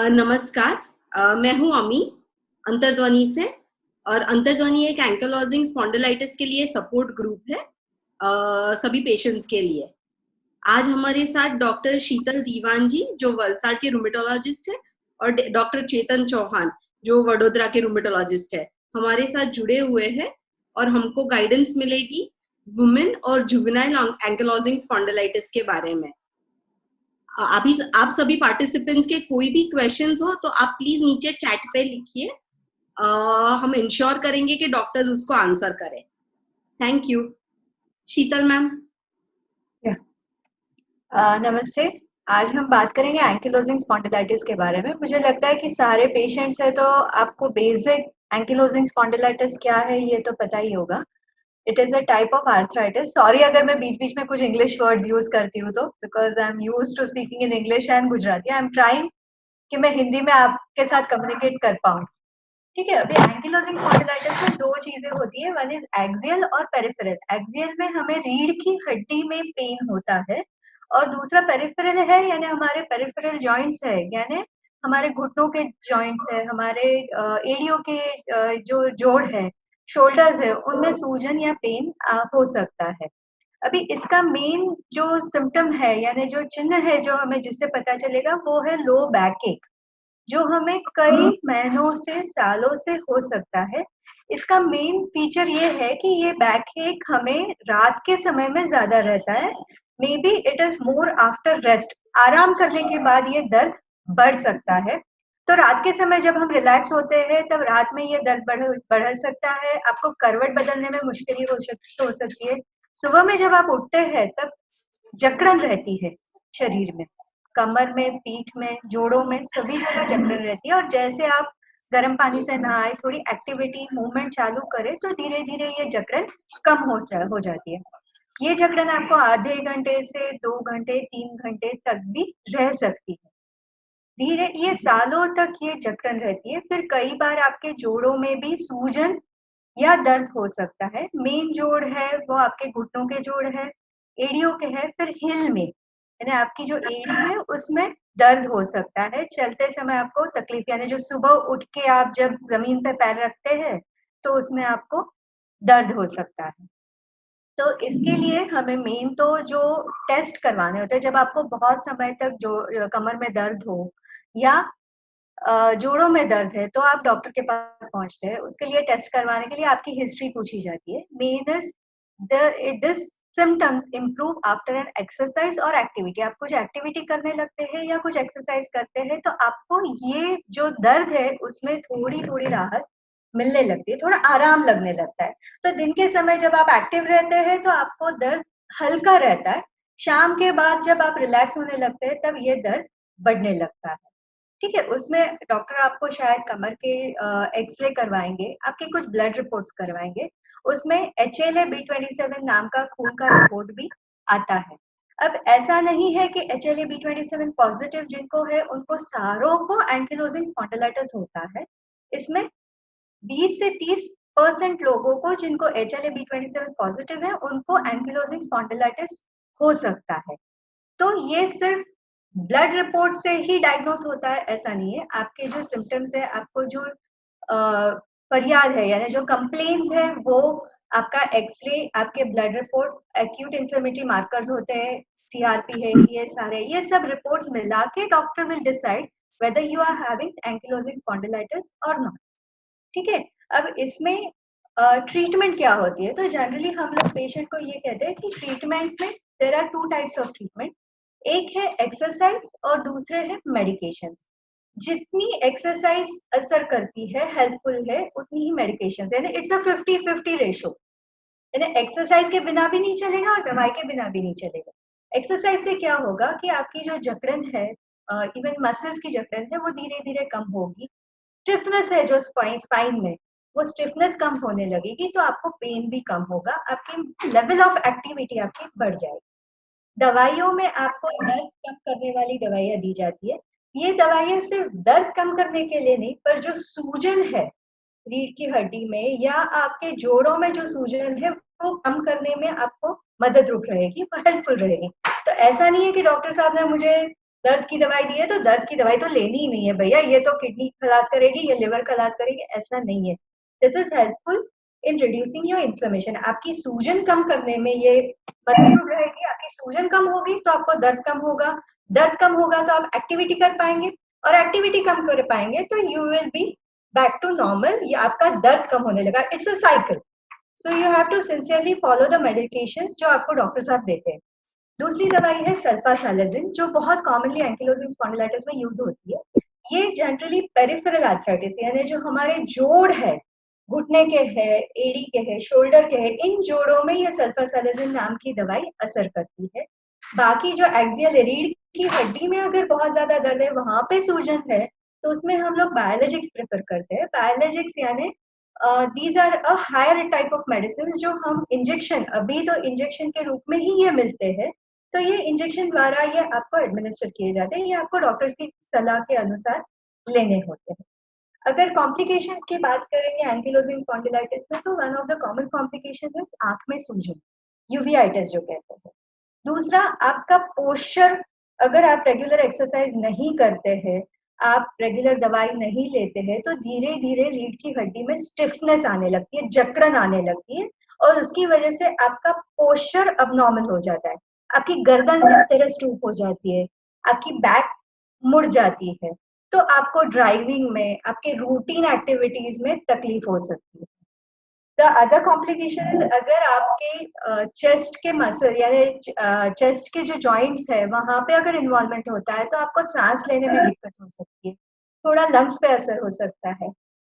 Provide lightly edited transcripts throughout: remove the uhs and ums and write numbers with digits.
नमस्कार। मैं हूँ अमी अंतर्ध्वनि से। और अंतर्ध्वनि एक एंकिलोजिंग स्पॉन्डिलाइटिस के लिए सपोर्ट ग्रुप है सभी पेशेंट्स के लिए। आज हमारे साथ डॉक्टर शीतल दीवान जी जो वलसाड के रूमेटोलॉजिस्ट है और डॉक्टर चेतन चौहान जो वडोदरा के रूमेटोलॉजिस्ट है हमारे साथ जुड़े हुए हैं और हमको गाइडेंस मिलेगी वुमेन और जुवेनाइल एंकिलोजिंग स्पॉन्डिलाइटिस के बारे में। अभी आप सभी पार्टिसिपेंट्स के कोई भी क्वेश्चंस हो तो आप प्लीज नीचे चैट पे लिखिए। हम इंश्योर करेंगे कि डॉक्टर्स उसको आंसर करें। Thank you. Sheetal ma'am. नमस्ते। आज हम बात करेंगे एंकिलोजिंग स्पॉन्डिलाइटिस के बारे में। मुझे लगता है कि सारे पेशेंट्स हैं तो आपको बेसिक एंकिलोजिंग स्पॉन्डिलाइटिस क्या है ये तो पता ही होगा। It is a type of arthritis. Sorry अगर मैं बीच बीच में कुछ इंग्लिश वर्ड्स यूज करती हूँ तो, because I am used to speaking in English and Gujarati. I am trying कि मैं हिंदी में आपके साथ कम्युनिकेट कर पाऊँ। ठीक है। अभी एंकिलोजिंग स्पॉन्डिलाइटिस में दो चीजें होती है, वन इज एक्सियल और पेरिफेरल। एक्सियल में हमें रीढ़ की हड्डी में पेन होता है और दूसरा पेरिफेरल है, यानी हमारे पेरिफेरल जॉइंट्स है, यानी हमारे घुटनों के जॉइंट्स है, हमारे एड़ियों के जो जोड़ है, शोल्डर्स है, उनमें सूजन या पेन हो सकता है। अभी इसका मेन जो सिम्टम है यानी जो चिन्ह है जो हमें जिससे पता चलेगा वो है लो बैक एक, जो हमें कई महीनों से सालों से हो सकता है। इसका मेन फीचर ये है कि ये बैक एक हमें रात के समय में ज्यादा रहता है। May be it is more after rest. आराम करने के बाद ये दर्द बढ़ सकता है। तो रात के समय जब हम रिलैक्स होते हैं तब रात में ये दर्द बढ़ सकता है। आपको करवट बदलने में मुश्किल हो सकती है। सुबह में जब आप उठते हैं तब जकड़न रहती है शरीर में, कमर में, पीठ में, जोड़ों में, सभी जगह जकड़न रहती है। और जैसे आप गर्म पानी से नहाए, थोड़ी एक्टिविटी मूवमेंट चालू करें तो धीरे धीरे ये जकड़न कम हो जाती है। ये जकड़न आपको आधे घंटे से 2 घंटे 3 घंटे तक भी रह सकती है। धीरे ये सालों तक ये जकड़न रहती है। फिर कई बार आपके जोड़ों में भी सूजन या दर्द हो सकता है। मेन जोड़ है वो आपके घुटनों के जोड़ है, एड़ियों के है। फिर हिल में यानी आपकी जो एड़ी है उसमें दर्द हो सकता है। चलते समय आपको तकलीफ, यानी जो सुबह उठ के आप जब जमीन पे पैर रखते हैं तो उसमें आपको दर्द हो सकता है। तो इसके लिए हमें मेन तो जो टेस्ट करवाने होते हैं, जब आपको बहुत समय तक जो कमर में दर्द हो या जोड़ों में दर्द है तो आप डॉक्टर के पास पहुंचते हैं। उसके लिए टेस्ट करवाने के लिए आपकी हिस्ट्री पूछी जाती है। Main is this symptoms improve after an exercise और एक्टिविटी। आप कुछ एक्टिविटी करने लगते हैं या कुछ एक्सरसाइज करते हैं तो आपको ये जो दर्द है उसमें थोड़ी थोड़ी राहत मिलने लगती है, थोड़ा आराम लगने लगता है। तो दिन के समय जब आप एक्टिव रहते हैं तो आपको दर्द हल्का रहता है। शाम के बाद जब आप रिलैक्स होने लगते हैं तब ये दर्द बढ़ने लगता है। ठीक है। उसमें डॉक्टर आपको शायद कमर के एक्सरे करवाएंगे, आपके कुछ ब्लड रिपोर्ट्स करवाएंगे। उसमें HLA-B27 नाम का खून का रिपोर्ट भी आता है। अब ऐसा नहीं है कि HLA-B27 पॉजिटिव जिनको है उनको सारों को एंकिलोजिंग स्पॉन्डिलाइटिस होता है। इसमें 20 से 30% लोगों को जिनको HLA-B27 पॉजिटिव है उनको एंकिलोजिंग स्पॉन्डिलाइटिस हो सकता है। तो ये सिर्फ ब्लड रिपोर्ट से ही डायग्नोस होता है ऐसा नहीं है। आपके जो सिम्टम्स है, आपको जो फरियाद है यानी जो कंप्लेन्स है वो आपका एक्सरे, आपके blood reports, acute inflammatory markers होते हैं, CRP है, ये सब रिपोर्ट्स मिला के doctor will decide whether you are having ankylosing spondylitis और नॉट। ठीक है। अब इसमें ट्रीटमेंट क्या होती है, तो जनरली हम लोग पेशेंट को ये कहते हैं कि ट्रीटमेंट में there are 2 types of treatment. एक है एक्सरसाइज और दूसरे है मेडिकेशंस। जितनी एक्सरसाइज असर करती है, हेल्पफुल है, उतनी ही मेडिकेशंस, यानी इट्स अ 50-50 रेशो। यानी एक्सरसाइज के बिना भी नहीं चलेगा और दवाई के बिना भी नहीं चलेगा। एक्सरसाइज से क्या होगा कि आपकी जो जकड़न है, इवन मसल्स की जकड़न है, वो धीरे धीरे कम होगी। स्टिफनेस है जो स्पाइन में, वो स्टिफनेस कम होने लगेगी तो आपको पेन भी कम होगा, आपकी लेवल ऑफ एक्टिविटी आपकी बढ़ जाएगी। दवाइयों में आपको दर्द कम करने वाली दवाइयाँ दी जाती है। ये दवाइयाँ सिर्फ दर्द कम करने के लिए नहीं, पर जो सूजन है रीढ़ की हड्डी में या आपके जोड़ों में जो सूजन है वो कम करने में आपको मदद रूप रहेगी, वो हेल्पफुल रहेगी। तो ऐसा नहीं है कि डॉक्टर साहब ने मुझे दर्द की दवाई दी है तो दर्द की दवाई तो लेनी ही नहीं है भैया, ये तो किडनी खलास करेगी, ये लिवर खलास करेगी, ऐसा नहीं है। This is helpful in reducing your inflammation, आपकी सूजन कम करने में ये मदद रहेगी। आपकी सूजन कम होगी तो आपको दर्द कम होगा, दर्द कम होगा तो आप एक्टिविटी कर पाएंगे, और एक्टिविटी कम कर पाएंगे तो you will be back to normal, ये आपका दर्द कम होने लगा। It's a cycle, so you have to sincerely follow the medications जो आपको डॉक्टर साहब देते हैं। दूसरी दवाई है सल्फासालाजिन, जो बहुत कॉमनली एंकिलोजिंग स्पॉन्डिलाइटिस में यूज होती है। ये जनरली पेरिफेरल आर्थराइटिस यानी जो हमारे जोड़ है, घुटने के है, एड़ी के है, शोल्डर के है, इन जोड़ों में ये सल्फासालाजिन नाम की दवाई असर करती है। बाकी जो एक्सियल रीढ़ की हड्डी में अगर बहुत ज्यादा दर्द है, वहां पे सूजन है, तो उसमें हम लोग बायोलॉजिक्स प्रेफर करते हैं। बायोलॉजिक्स यानी these are a higher type of medicine जो हम इंजेक्शन, अभी तो इंजेक्शन के रूप में ही ये मिलते हैं, तो ये इंजेक्शन द्वारा ये आपको एडमिनिस्टर किए जाते हैं, ये आपको डॉक्टर्स की सलाह के अनुसार लेने होते हैं। अगर कॉम्प्लिकेशन की बात करेंगे एंकिलोजिंग स्पॉन्डिलाइटिस में, तो one of the common complication है आंख में सूजन, यूवियाइटिस जो कहते हैं। दूसरा, आपका पोस्चर, अगर आप रेगुलर एक्सरसाइज नहीं करते हैं, आप रेगुलर दवाई नहीं लेते हैं, तो धीरे धीरे रीढ़ की हड्डी में स्टिफनेस आने लगती है, जकड़न आने लगती है, और उसकी वजह से आपका पोस्चर अबनॉर्मल हो जाता है, आपकी गर्दन इस तरह स्टूप हो जाती है, आपकी बैक मुड़ जाती है, तो आपको ड्राइविंग में, आपके रूटीन एक्टिविटीज में तकलीफ हो सकती है। द अदर कॉम्प्लिकेशन, अगर आपके चेस्ट के मसल यानी चेस्ट के जो जॉइंट्स है वहां पे अगर इन्वॉल्वमेंट होता है, तो आपको सांस लेने में दिक्कत हो सकती है, थोड़ा लंग्स पे असर हो सकता है,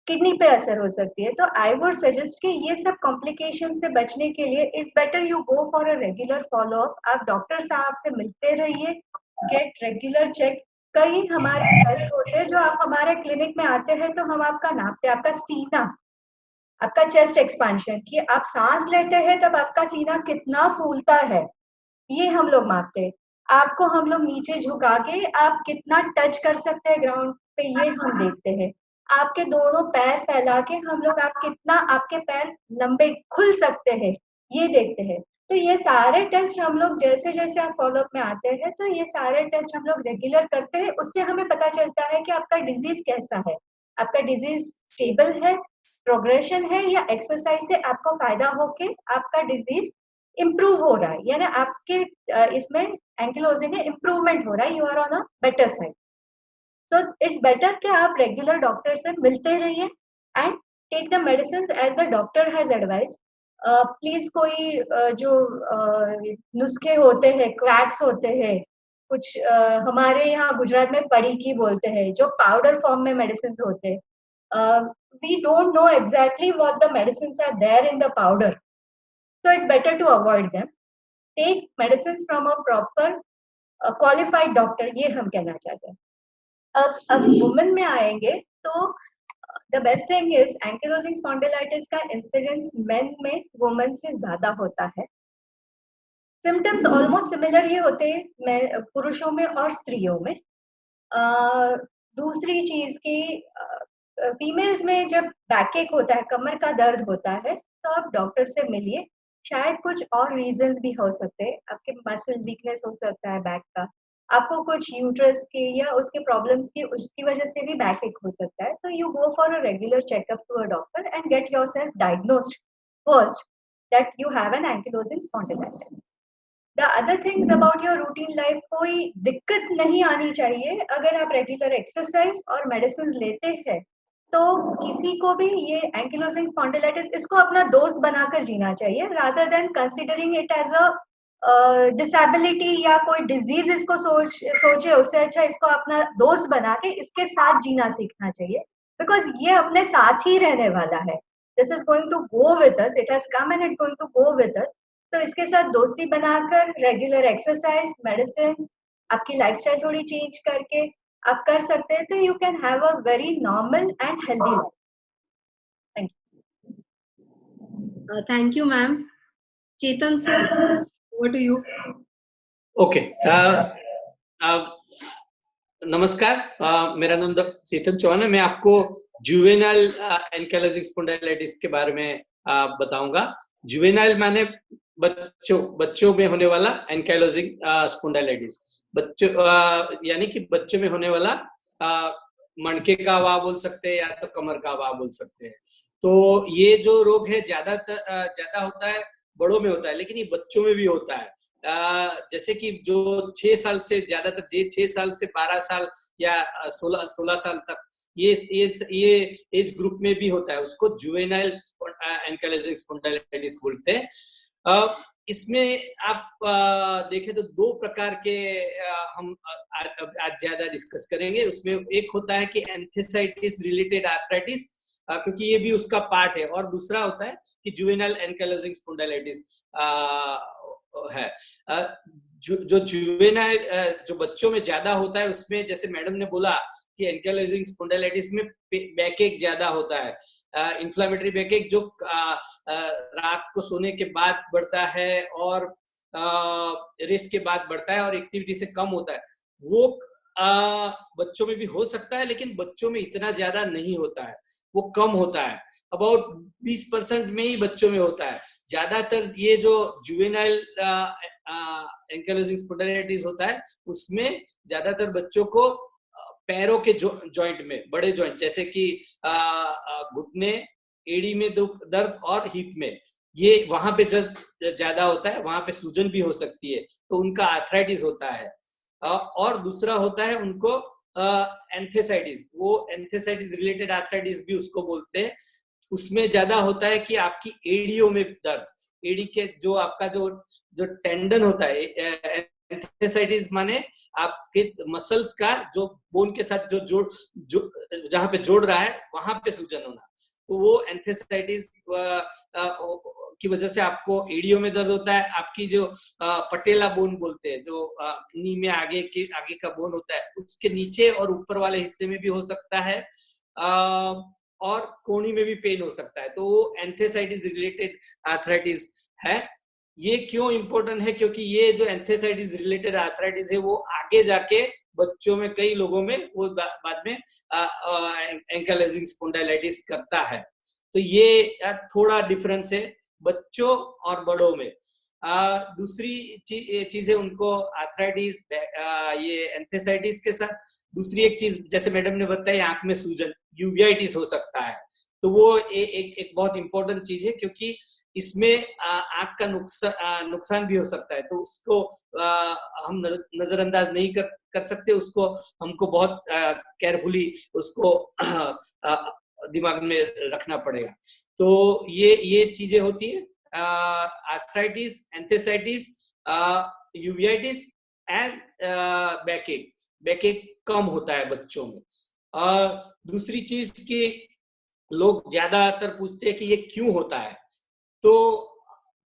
किडनी पे असर हो सकती है। तो आई वुड सजेस्ट कि ये सब कॉम्प्लिकेशन से बचने के लिए it's better you go for a regular follow up, आप डॉक्टर साहब से मिलते रहिए, गेट रेगुलर चेक। कई हमारे टेस्ट होते हैं जो आप हमारे क्लिनिक में आते हैं तो हम आपका नापते हैं, आपका सीना, आपका चेस्ट एक्सपांशन, कि आप सांस लेते हैं तब आपका सीना कितना फूलता है, ये हम लोग मापते हैं। आपको हम लोग नीचे झुका के आप कितना टच कर सकते हैं ग्राउंड पे, ये हम देखते हैं। आपके दोनों पैर फैला के हम लोग आप कितना, आपके पैर लंबे खुल सकते हैं, ये देखते हैं। तो ये सारे टेस्ट हम लोग जैसे जैसे आप फॉलोअप में आते हैं, तो ये सारे टेस्ट हम लोग रेगुलर करते हैं, उससे हमें पता चलता है कि आपका डिजीज कैसा है, आपका डिजीज स्टेबल है, प्रोग्रेशन है, या एक्सरसाइज से आपको फायदा होके आपका डिजीज इम्प्रूव हो रहा है, यानी आपके इसमें एंकिलोजिंग में इम्प्रूवमेंट हो रहा है, you are on a better side. So it's better कि आप रेगुलर डॉक्टर से मिलते रहिए and take the medicine as the doctor has advise. Please कोई जो नुस्खे होते हैं, क्वैक्स होते हैं, कुछ हमारे यहाँ गुजरात में पड़ी की बोलते हैं, जो पाउडर फॉर्म में मेडिसिन होते हैं, we don't know exactly what the medicines are there in the powder, so it's better to avoid them. Take medicines from a proper qualified doctor, ये हम कहना चाहते हैं। अब वुमेन में आएंगे तो the best thing is ankylosing spondylitis का इंसिडेंस मेन में वुमेन से ज्यादा होता है। सिम्टम्स ऑलमोस्ट सिमिलर ही होते हैं पुरुषों में और स्त्रियों में। दूसरी चीज की फीमेल्स में जब बैकएक होता है, कमर का दर्द होता है, तो आप डॉक्टर से मिलिए। शायद कुछ और रीजंस भी हो सकते हैं, आपके मसल वीकनेस हो सकता है बैक का, आपको कुछ यूट्रस के या उसके प्रॉब्लम्स की उसकी वजह से भी बैकएक हो सकता है। तो you go for a regular checkup to a doctor and get yourself diagnosed first that you have an ankylosing spondylitis. The other things about your routine life, कोई दिक्कत नहीं आनी चाहिए अगर आप रेगुलर एक्सरसाइज और मेडिसिन लेते हैं। तो किसी को भी ये एंकिलोजिंग स्पॉन्डिलाइटिस, इसको अपना दोस्त बनाकर जीना चाहिए, rather than considering it as a disability या कोई डिजीज इसको सोचे, उससे अच्छा इसको अपना दोस्त बना के इसके साथ जीना सीखना चाहिए, बिकॉज ये अपने साथ ही रहने वाला है। This is going to go with us, it has come and it's going to go with us. तो इसके साथ दोस्ती बनाकर रेगुलर एक्सरसाइज, मेडिसिन, आपकी लाइफस्टाइल थोड़ी चेंज करके आप कर सकते हैं, तो you can have a very normal and healthy life. Thank you. Thank you ma'am. Chetan sir, over to you. Okay, नमस्कार, मेरा नाम चेतन चौहान है। मैं आपको जुवेनाइल एंकिलोजिंग स्पॉन्डिलाइटिस के बारे में बताऊंगा। जुवेनाइल माने बच्चों में होने वाला एंकाइलोजिंग स्पॉन्डिलाइटिस, बच्चों यानी कि बच्चों में होने वाला मणके का घाव बोल सकते हैं या तो कमर का घाव बोल सकते हैं। तो ये जो रोग है ज्यादा होता है, बड़ों में होता है, लेकिन ये बच्चों में भी होता है। जैसे कि जो 6 साल से ज्यादातर 6 साल से 12 साल या 16 साल तक ये एज ग्रुप में भी होता है, उसको जुवेनाइल एंकाइलोजिंग स्पॉन्डिलाइटिस बोलते हैं। इसमें आप देखें तो 2 प्रकार के हम आज ज्यादा डिस्कस करेंगे। उसमें एक होता है कि एंथेसाइटिस रिलेटेड आर्थराइटिस, क्योंकि ये भी उसका पार्ट है, और दूसरा होता है कि जुवेनाइल एंकाइलोजिंग स्पॉन्डिलाइटिस है। जो जुवेनाइल जो बच्चों में ज्यादा होता है, उसमें जैसे मैडम ने बोला कि एंकाइलोजिंग स्पॉन्डिलाइटिस में बैकएक ज्यादा होता है, इन्फ्लेमेटरी बैकएक जो रात को सोने के बाद बढ़ता है और रेस्ट के बाद बढ़ता है और एक्टिविटी से कम होता है। वो बच्चों में भी हो सकता है, लेकिन बच्चों में इतना ज्यादा नहीं होता है, वो कम होता है, अबाउट 20% में ही बच्चों में होता है। ज्यादातर ये जो जुवेनाइल एंकाइलोजिंग स्पॉन्डिलाइटिस होता है, उसमें ज्यादातर बच्चों को पैरों के जॉइंट में, बड़े जॉइंट जैसे कि घुटने, एड़ी में दर्द और हिप में, ये वहां पे ज्यादा होता है, वहां पे सूजन भी हो सकती है, तो उनका आर्थराइटिस होता है। और दूसरा होता है उनको एंथेसाइटिस, वो एंथेसाइटिस रिलेटेड आर्थराइटिस भी उसको बोलते हैं। उसमें ज्यादा होता है कि आपकी एड़ियों में दर्द, एड़ी के जो आपका जो टेंडन होता है, एंथेसाइटिस माने आपके मसल्स का जो बोन के साथ जो जहां पे जोड़ रहा है, वहां पे सूजन होना, तो वो एंथेसाइटिस की वजह से आपको एड़ियों में दर्द होता है। आपकी जो पटेला बोन बोलते हैं, जो नी में आगे का बोन होता है, उसके नीचे और ऊपर वाले हिस्से में भी हो सकता है, और कोहनी में भी पेन हो सकता है, तो वो एंथेसाइटिस रिलेटेड आर्थराइटिस है। ये क्यों इंपॉर्टेंट है? क्योंकि ये जो एंथेसाइटिस रिलेटेड आर्थराइटिस है, वो आगे जाके बच्चों में, कई लोगों में वो बाद में एंकाइलोजिंग स्पॉन्डिलाइटिस करता है। तो ये थोड़ा डिफरेंस है बच्चों और बड़ों में। दूसरी चीज है उनको आर्थराइटिस, ये एंथेसाइटिस के साथ दूसरी एक चीज, जैसे मैडम ने बताया, आंख में सूजन, यूवियाइटिस हो सकता है। तो वो एक बहुत इंपॉर्टेंट चीज है, क्योंकि इसमें आंख का नुकसान भी हो सकता है, तो उसको हम नजरअंदाज नहीं कर सकते, उसको हमको बहुत केयरफुली उसको दिमाग में रखना पड़ेगा। तो ये चीजें होती है, आर्थराइटिस, एंथेसाइटिस, यूवियाइटिस एंड बैकएक कम होता है बच्चों में। दूसरी चीज कि लोग ज्यादातर पूछते हैं कि ये क्यों होता है, तो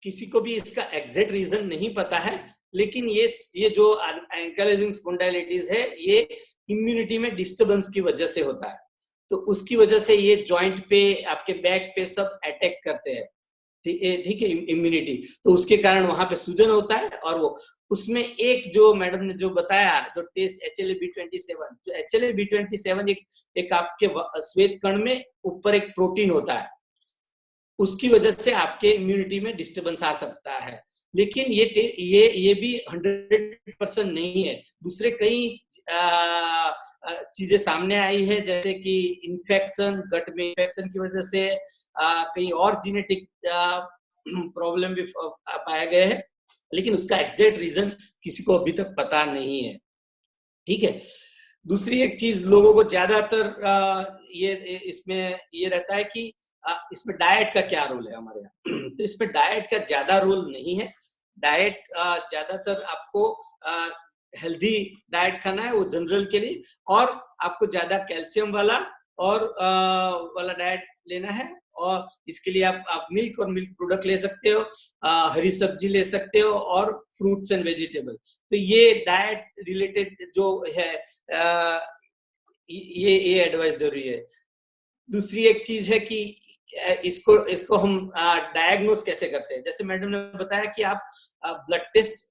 किसी को भी इसका एग्जैक्ट रीजन नहीं पता है, लेकिन ये जो एंकाइलोजिंग स्पॉन्डिलाइटिस है, ये इम्यूनिटी में डिस्टर्बेंस की वजह से होता है। तो उसकी वजह से ये जॉइंट पे, आपके बैक पे सब अटैक करते हैं, ठीक है, इम्यूनिटी, तो उसके कारण वहां पे सूजन होता है। और वो उसमें एक जो मैडम ने जो बताया, जो टेस्ट HLA-B27, जो HLA-B27 एक आपके श्वेत कण में ऊपर एक प्रोटीन होता है, उसकी वजह से आपके इम्यूनिटी में डिस्टर्बेंस आ सकता है। लेकिन ये भी 100% नहीं है। दूसरे कई चीजें सामने आई है, जैसे कि इन्फेक्शन, गट में इन्फेक्शन की वजह से कई और जीनेटिक प्रॉब्लम भी पाया गया है, लेकिन उसका एग्जैक्ट रीजन किसी को अभी तक पता नहीं है, ठीक है। दूसरी एक चीज लोगों को ज्यादातर ये इसमें ये रहता है कि इसमें डाइट का क्या रोल है हमारे यहाँ। तो इसमें डाइट का ज्यादा रोल नहीं है। डाइट ज्यादातर आपको हेल्दी डाइट खाना है, वो जनरल के लिए, और आपको ज्यादा कैल्शियम वाला वाला डाइट लेना है। और इसके लिए आप मिल्क और मिल्क प्रोडक्ट ले सकते हो, हरी सब्जी ले सकते हो, और फ्रूट्स एंड वेजिटेबल। तो ये डाइट रिलेटेड जो है, ये एडवाइस जरूरी है। दूसरी एक चीज है कि इसको हम डायग्नोस कैसे करते हैं। जैसे मैडम ने बताया कि आप blood test,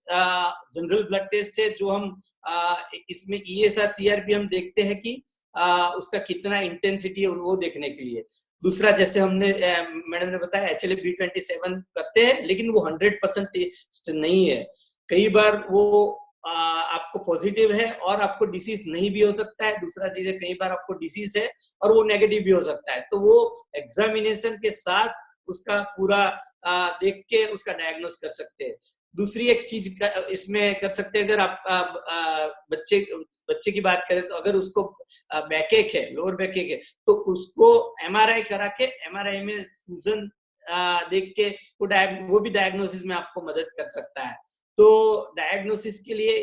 general blood test है जो हम इसमें ESR CRP हम देखते हैं कि उसका कितना इंटेंसिटी है वो देखने के लिए। दूसरा, जैसे हमने मैडम ने बताया HLA-B27 करते हैं, लेकिन वो 100% टेस्ट नहीं है। कई बार वो आपको पॉजिटिव है और आपको डिसीज नहीं भी हो सकता है। दूसरा चीज है, कई बार आपको डिसीज है और वो नेगेटिव भी हो सकता है। तो वो एग्जामिनेशन के साथ उसका पूरा देख के उसका डायग्नोस कर सकते हैं। दूसरी एक चीज इसमें कर सकते हैं, अगर आप बच्चे की बात करें तो अगर उसको बैकएक है, लोअर बैकएक है, तो उसको MRI करा के MRI में सूजन देख के वो भी डायग्नोसिस में आपको मदद कर सकता है। तो डायग्नोसिस के लिए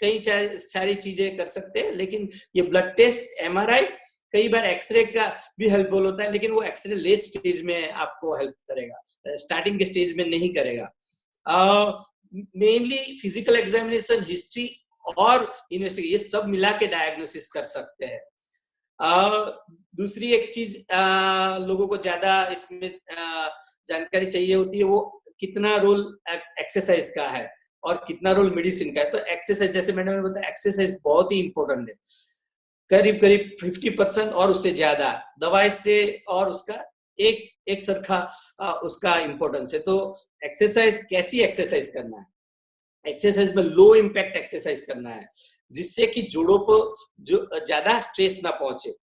कई सारी चीजें कर सकते हैं, लेकिन ये ब्लड टेस्ट, MRI, कई बार एक्सरे का भी हेल्पफुल होता है, लेकिन वो एक्सरे लेट स्टेज में आपको हेल्प करेगा, स्टार्टिंग के स्टेज में नहीं करेगा। मेनली फिजिकल एग्जामिनेशन, हिस्ट्री और इन्वेस्टिगेशन, ये सब मिला के डायग्नोसिस कर सकते हैं। दूसरी एक चीज लोगों को ज्यादा इसमें जानकारी चाहिए होती है, वो कितना रोल एक्सरसाइज का है और कितना रोल मेडिसिन का है। तो एक्सरसाइज, जैसे मैंने बताया, एक्सरसाइज बहुत ही इंपॉर्टेंट है, करीब 50% और उससे ज्यादा दवाई से और उसका एक सरखा उसका इंपॉर्टेंस है। तो एक्सरसाइज, कैसी एक्सरसाइज करना है, एक्सरसाइज में लो इम्पैक्ट एक्सरसाइज करना है, जिससे कि जोड़ों को जो ज्यादा स्ट्रेस ना पहुंचे,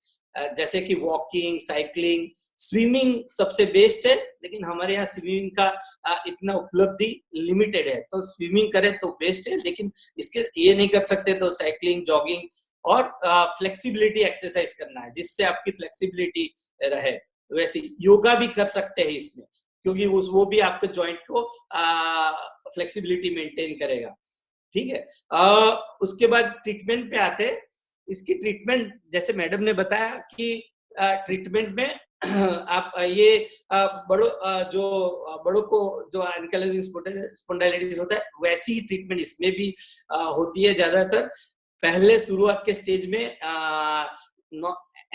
जैसे कि वॉकिंग, साइकिलिंग, स्विमिंग सबसे बेस्ट है, लेकिन हमारे यहाँ स्विमिंग का इतना उपलब्धि लिमिटेड है, तो स्विमिंग करें तो बेस्ट है, लेकिन इसके ये नहीं कर सकते तो साइकिलिंग, जॉगिंग और फ्लेक्सिबिलिटी एक्सरसाइज करना है, जिससे आपकी फ्लेक्सिबिलिटी रहे। वैसे योगा भी कर सकते हैं इसमें, क्योंकि वो भी आपके जॉइंट को फ्लेक्सिबिलिटी मेंटेन करेगा। ठीक है, उसके बाद ट्रीटमेंट पे आते हैं। इसकी ट्रीटमेंट, जैसे मैडम ने बताया कि ट्रीटमेंट में आप ये बड़ों को जो एंकाइलोजिंग स्पॉन्डिलाइटिस होता है, वैसी ही ट्रीटमेंट इसमें भी होती है ज्यादातर। पहले शुरुआत के स्टेज में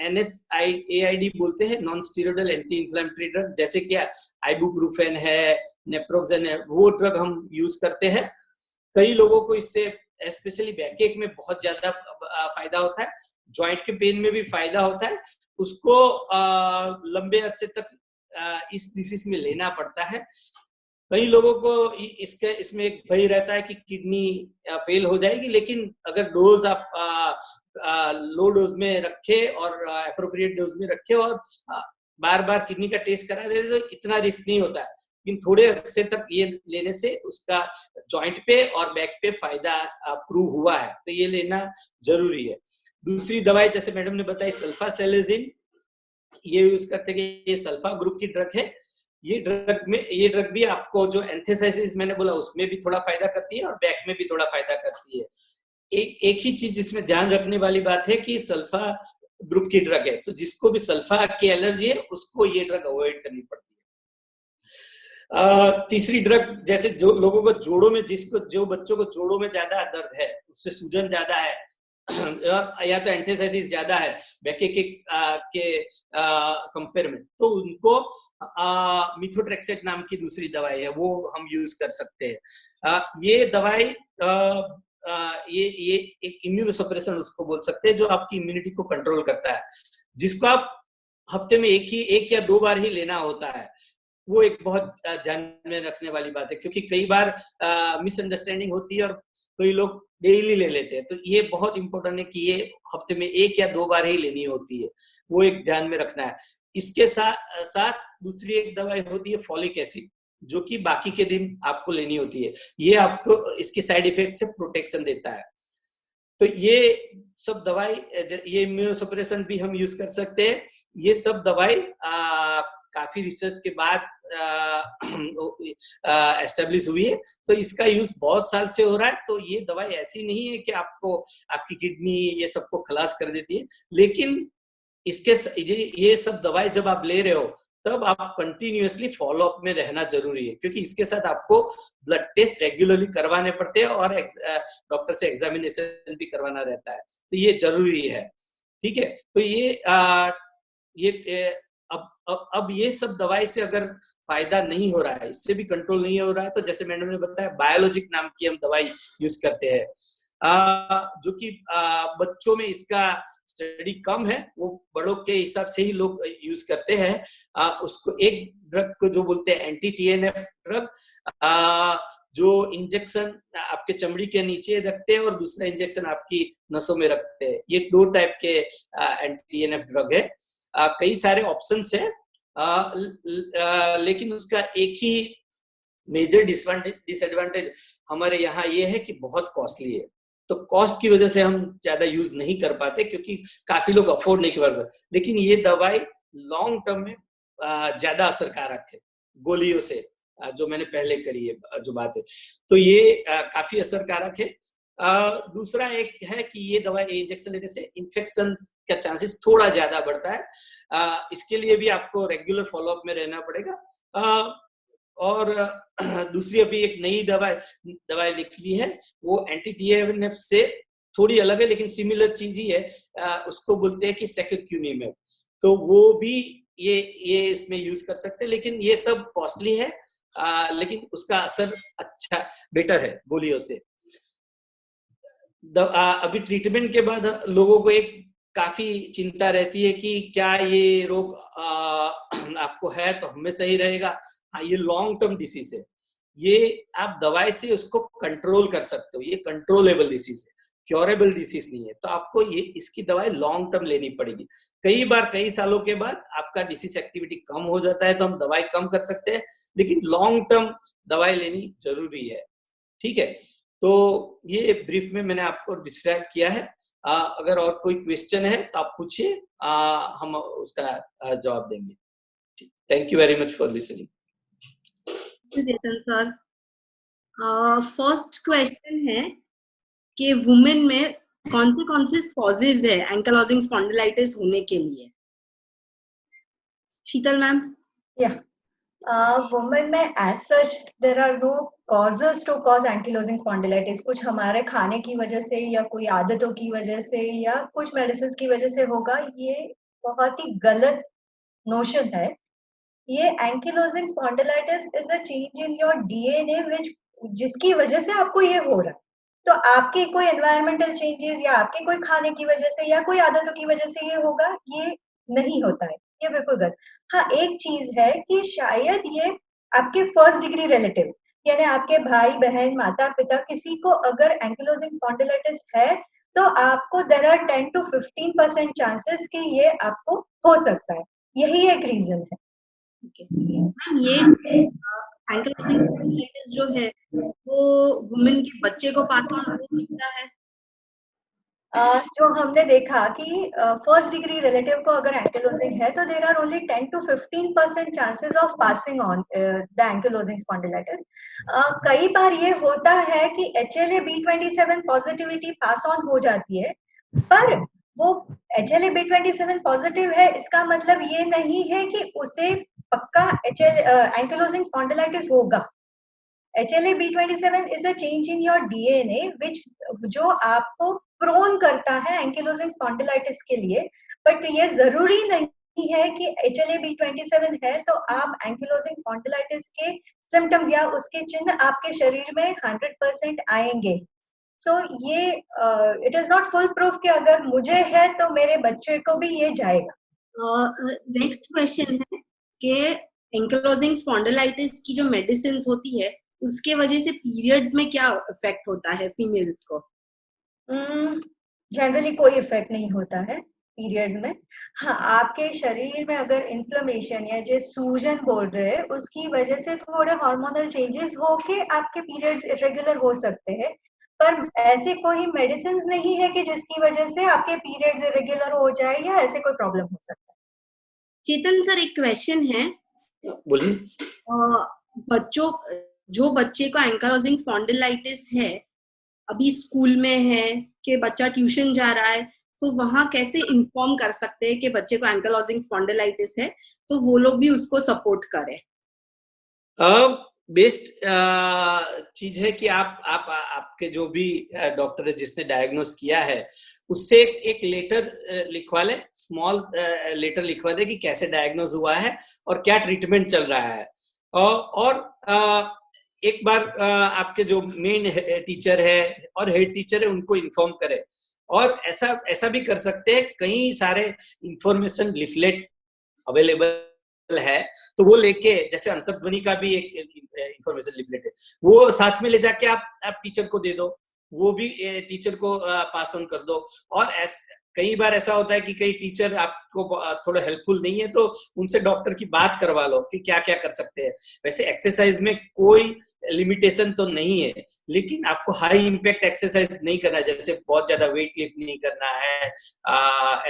NSAID बोलते हैं, non steroidal anti inflammatory drug, जैसे कि आइबुप्रोफेन है, नेप्रोक्सेन है, वो ड्रग हम यूज करते हैं। कई लोगों को इससे स्पेशली बैकएक में बहुत ज्यादा फायदा होता है, जॉइंट के पेन में भी फायदा होता है। उसको लंबे अरसे तक इस डिसीज में लेना पड़ता है। कई लोगों को इसमें एक भय रहता है कि किडनी फेल हो जाएगी, लेकिन अगर डोज आप लो डोज में रखे और एप्रोप्रिएट डोज में रखे और बार बार किडनी का टेस्ट करा देते तो इतना रिस्क नहीं होता है, लेकिन थोड़े अरसे तक ये लेने से उसका जॉइंट पे और बैक पे फायदा प्रूव हुआ है, तो ये लेना जरूरी है। दूसरी दवाई, जैसे मैडम ने बताई, सल्फासेलेजिन, ये यूज करते हैं। ये सल्फा ग्रुप की ड्रग है। ये ड्रग भी आपको, जो एंथेसाइटिस मैंने बोला, उसमें भी थोड़ा फायदा करती है और बैक में भी थोड़ा फायदा करती है। एक ही चीज जिसमें ध्यान रखने वाली बात है कि सल्फा ग्रुप की ड्रग है, तो जिसको भी सल्फा की एलर्जी है उसको ये ड्रग अवॉइड करनी पड़ती है। तीसरी ड्रग, जैसे जो लोगों को जोड़ों में, जो बच्चों को जोड़ों में ज्यादा दर्द है, उसमें सूजन ज्यादा है या तो एंथेसाइटिस ज्यादा है बैकएक के कंपेयर में, तो उनको मिथोट्रेक्सेट नाम की दूसरी दवाई है, वो हम यूज कर सकते हैं। ये दवाई ये एक इम्यूनोसप्रेशन उसको बोल सकते हैं, जो आपकी इम्यूनिटी को कंट्रोल करता है, जिसको आप हफ्ते में एक या 2 बार ही लेना होता है। वो एक बहुत ध्यान में रखने वाली बात है, क्योंकि कई बार मिसअंडरस्टैंडिंग होती है और कई लोग डेली ले लेते हैं, तो ये बहुत इंपॉर्टेंट है कि ये हफ्ते में 1 या 2 बार ही लेनी होती है, वो एक ध्यान में रखना है। इसके साथ दूसरी एक दवाई होती है फॉलिक एसिड, जो कि बाकी के दिन आपको लेनी होती है। ये आपको इसके साइड इफेक्ट से प्रोटेक्शन देता है। तो ये सब दवाई, ये इम्यूनोसप्रेशन भी हम यूज कर सकते हैं। ये सब दवाई काफी रिसर्च के बाद एस्टेब्लिश हुई है, तो इसका यूज बहुत साल से हो रहा है। तो ये दवाई ऐसी नहीं है कि आपको आपकी किडनी ये सबको खलास कर देती है, लेकिन ये सब दवाई जब आप ले रहे हो तब आप कंटिन्यूअसली फॉलोअप में रहना जरूरी है, क्योंकि इसके साथ आपको ब्लड टेस्ट रेगुलरली करवाने पड़ते हैं और डॉक्टर से एग्जामिनेशन भी करवाना रहता है, तो ये जरूरी है। ठीक है, तो ये अब ये सब दवाई से अगर फायदा नहीं हो रहा है, इससे भी कंट्रोल नहीं हो रहा है, तो जैसे मैडम ने बताया बायोलॉजिक नाम की हम दवाई यूज करते हैं, जो कि बच्चों में इसका स्टडी कम है, वो बड़ों के हिसाब से ही लोग यूज करते हैं। उसको एक ड्रग को जो बोलते हैं एंटी TNF ड्रग, जो इंजेक्शन आपके चमड़ी के नीचे रखते हैं और दूसरा इंजेक्शन आपकी नसों में रखते हैं। ये 2 टाइप के एंटी TNF ड्रग है। कई सारे ऑप्शंस है, लेकिन उसका एक ही मेजर डिसएडवांटेज हमारे यहाँ ये है कि बहुत कॉस्टली है। तो कॉस्ट की वजह से हम ज्यादा यूज नहीं कर पाते, क्योंकि काफी लोग अफोर्ड नहीं कर पाते। लेकिन ये दवाई लॉन्ग टर्म में ज्यादा असरकारक है गोलियों से, जो मैंने पहले करी है जो बात है, तो ये काफी असरकारक है। दूसरा एक है कि ये दवाई इंजेक्शन लेने से इन्फेक्शन का चांसेस थोड़ा ज्यादा बढ़ता है। इसके लिए भी आपको रेगुलर फॉलोअप में रहना पड़ेगा। और दूसरी अभी एक नई दवाई निकली है, वो एंटी TNF से थोड़ी अलग है, लेकिन सिमिलर चीज ही है। उसको बोलते हैं कि सेक्यूक्यूनिमेब, तो वो भी ये इसमें यूज कर सकते हैं। लेकिन ये सब कॉस्टली है, लेकिन उसका असर अच्छा बेटर है गोलियों से। अभी ट्रीटमेंट के बाद लोगों को एक काफी चिंता रहती है कि क्या ये रोग आपको है तो हमें सही रहेगा। हाँ, ये लॉन्ग टर्म डिसीज है, ये आप दवाई से उसको कंट्रोल कर सकते हो, ये कंट्रोलेबल डिसीज है, क्योरेबल डिसीज नहीं है। तो आपको ये इसकी दवाई लॉन्ग टर्म लेनी पड़ेगी। कई बार कई सालों के बाद आपका डिसीज एक्टिविटी कम हो जाता है तो हम दवाई कम कर सकते हैं, लेकिन लॉन्ग टर्म दवाई लेनी जरूरी है। ठीक है, तो ये ब्रीफ में मैंने आपको डिस्क्राइब किया है। अगर और कोई क्वेश्चन है तो आप पूछिए, हम उसका जवाब देंगे। Thank you very much for listening. Sir, first question है कि वुमेन में कौन से कॉजेज है एंकाइलोजिंग स्पॉन्डिलाइटिस होने के लिए? शीतल मैम। वुमेन में as such there are no causes to cause ankylosing spondylitis. कुछ हमारे खाने की वजह से या कोई आदतों की वजह से या कुछ मेडिसिन की वजह से होगा, ये बहुत ही गलत नोशन है। ये ankylosing spondylitis is a change in your DNA जिसकी वजह से आपको ये हो रहा है। तो आपके कोई एनवायरमेंटल चेंजेस या आपके कोई खाने की वजह से या कोई आदतों की वजह से ये होगा, ये नहीं होता है, ये बिल्कुल गलत। हाँ, एक चीज है कि शायद ये आपके फर्स्ट डिग्री रिलेटिव यानी आपके भाई बहन माता पिता किसी को अगर एंकिलोजिंग स्पॉन्डिलाइटिस है, तो आपको देयर आर 10 to 15% चांसेस कि ये आपको हो सकता है। यही एक रीजन है। मैम, ये एंकिलोजिंग स्पॉन्डिलाइटिस जो है वो वुमेन के बच्चे को पास ऑन हो सकता है? जो हमने देखा कि फर्स्ट डिग्री रिलेटिव को अगर एंकिलोजिंग है तो there are only 10 to 15% chances of passing on the ankylosing spondylitis. कई बार ये होता है कि HLA-B27 पॉजिटिविटी पास ऑन हो जाती है, पर वो HLA-B27 पॉजिटिव है इसका मतलब ये नहीं है कि उसे पक्का एंकिलोजिंग स्पॉन्डिलाइटिस होगा। HLA-B27 is a change in your DNA जो आपको प्रोन करता है एंकिलोजिंग स्पॉन्डिलाइटिस के लिए। बट ये जरूरी नहीं है कि HLA-B27 है तो आप एंकिलोजिंग स्पॉन्डिलाइटिस के सिम्टम्स या उसके चिन्ह आपके शरीर में 100% आएंगे। सो ये it is not full proof कि अगर मुझे है तो मेरे बच्चे को भी ये जाएगा। नेक्स्ट क्वेश्चन है कि एंकिलोजिंग स्पॉन्डिलाइटिस की जो मेडिसिन होती है उसके वजह से पीरियड्स में क्या इफेक्ट होता है फीमेल्स को? जनरली कोई इफेक्ट नहीं होता है पीरियड्स में। हाँ, आपके शरीर में अगर इन्फ्लेमेशन या जो सूजन बोल रहे हैं उसकी वजह से थोड़े हार्मोनल चेंजेस होके आपके पीरियड्स इरेगुलर हो सकते हैं, पर ऐसे कोई मेडिसिन नहीं है कि जिसकी वजह से आपके पीरियड्स इरेगुलर हो जाए या ऐसे कोई प्रॉब्लम हो सकता है। चेतन सर, एक क्वेश्चन है, बोलिए। जो बच्चे को एंकिलोजिंग स्पॉन्डिलाइटिस है, अभी स्कूल में है कि बच्चा ट्यूशन जा रहा है, तो वहां कैसे इन्फॉर्म कर सकते हैं कि बच्चे को एंकिलोजिंग स्पॉन्डिलाइटिस है तो वो लोग भी उसको सपोर्ट करें? बेस्ट चीज है कि आपके जो भी डॉक्टर है जिसने डायग्नोस किया है उससे एक लेटर लिखवा ले, स्मॉल लेटर लिखवा दे कि कैसे डायग्नोस हुआ है और क्या ट्रीटमेंट चल रहा है। और एक बार आपके जो मेन टीचर है और हेड टीचर है उनको इन्फॉर्म करे। और ऐसा भी कर सकते हैं, कई सारे इंफॉर्मेशन लिफलेट अवेलेबल है, तो वो लेके, जैसे अंतर्ध्वनि का भी एक इंफॉर्मेशन लिफलेट है, वो साथ में ले जाके आप टीचर को दे दो, वो भी टीचर को पास ऑन कर दो। और कई बार ऐसा होता है कि कई टीचर आपको थोड़ा हेल्पफुल नहीं है, तो उनसे डॉक्टर की बात करवा लो कि क्या क्या कर सकते हैं। वैसे एक्सरसाइज में कोई लिमिटेशन तो नहीं है, लेकिन आपको हाई इम्पैक्ट एक्सरसाइज नहीं करना है, जैसे बहुत ज्यादा वेट लिफ्ट नहीं करना है,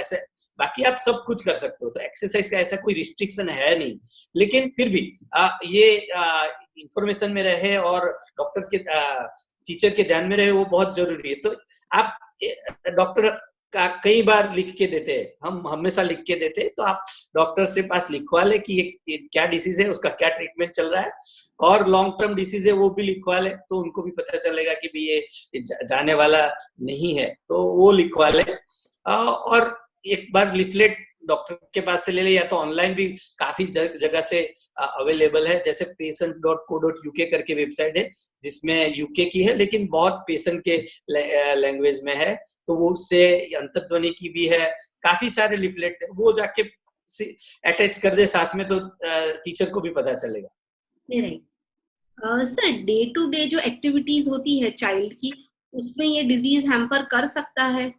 ऐसे बाकी आप सब कुछ कर सकते हो। तो एक्सरसाइज का ऐसा कोई रिस्ट्रिक्शन है नहीं, लेकिन फिर भी ये इंफॉर्मेशन में रहे और डॉक्टर के टीचर के ध्यान में रहे, वो बहुत जरूरी है। तो आप डॉक्टर का कई बार लिख के देते हैं, हम हमेशा लिख के देते हैं, तो आप डॉक्टर से पास लिखवा ले कि ये क्या डिसीज है, उसका क्या ट्रीटमेंट चल रहा है, और लॉन्ग टर्म डिसीज है वो भी लिखवा ले, तो उनको भी पता चलेगा कि भी ये जाने वाला नहीं है, तो वो लिखवा ले। और एक बार लिफलेट डॉक्टर के पास से ले ले, या तो ऑनलाइन भी काफी जगह से अवेलेबल है, जैसे patient.co.uk करके वेबसाइट है जिसमें यूके की है लेकिन बहुत पेशेंट के लैंग्वेज में है, तो वो उससे अंतर्ध्वनि की भी है, काफी सारे लिफलेट है, वो जाके अटैच कर दे साथ में, तो टीचर को भी पता चलेगा। सर, डे टू डे जो एक्टिविटीज होती है चाइल्ड की, उसमें ये डिजीज हैम्पर कर सकता है?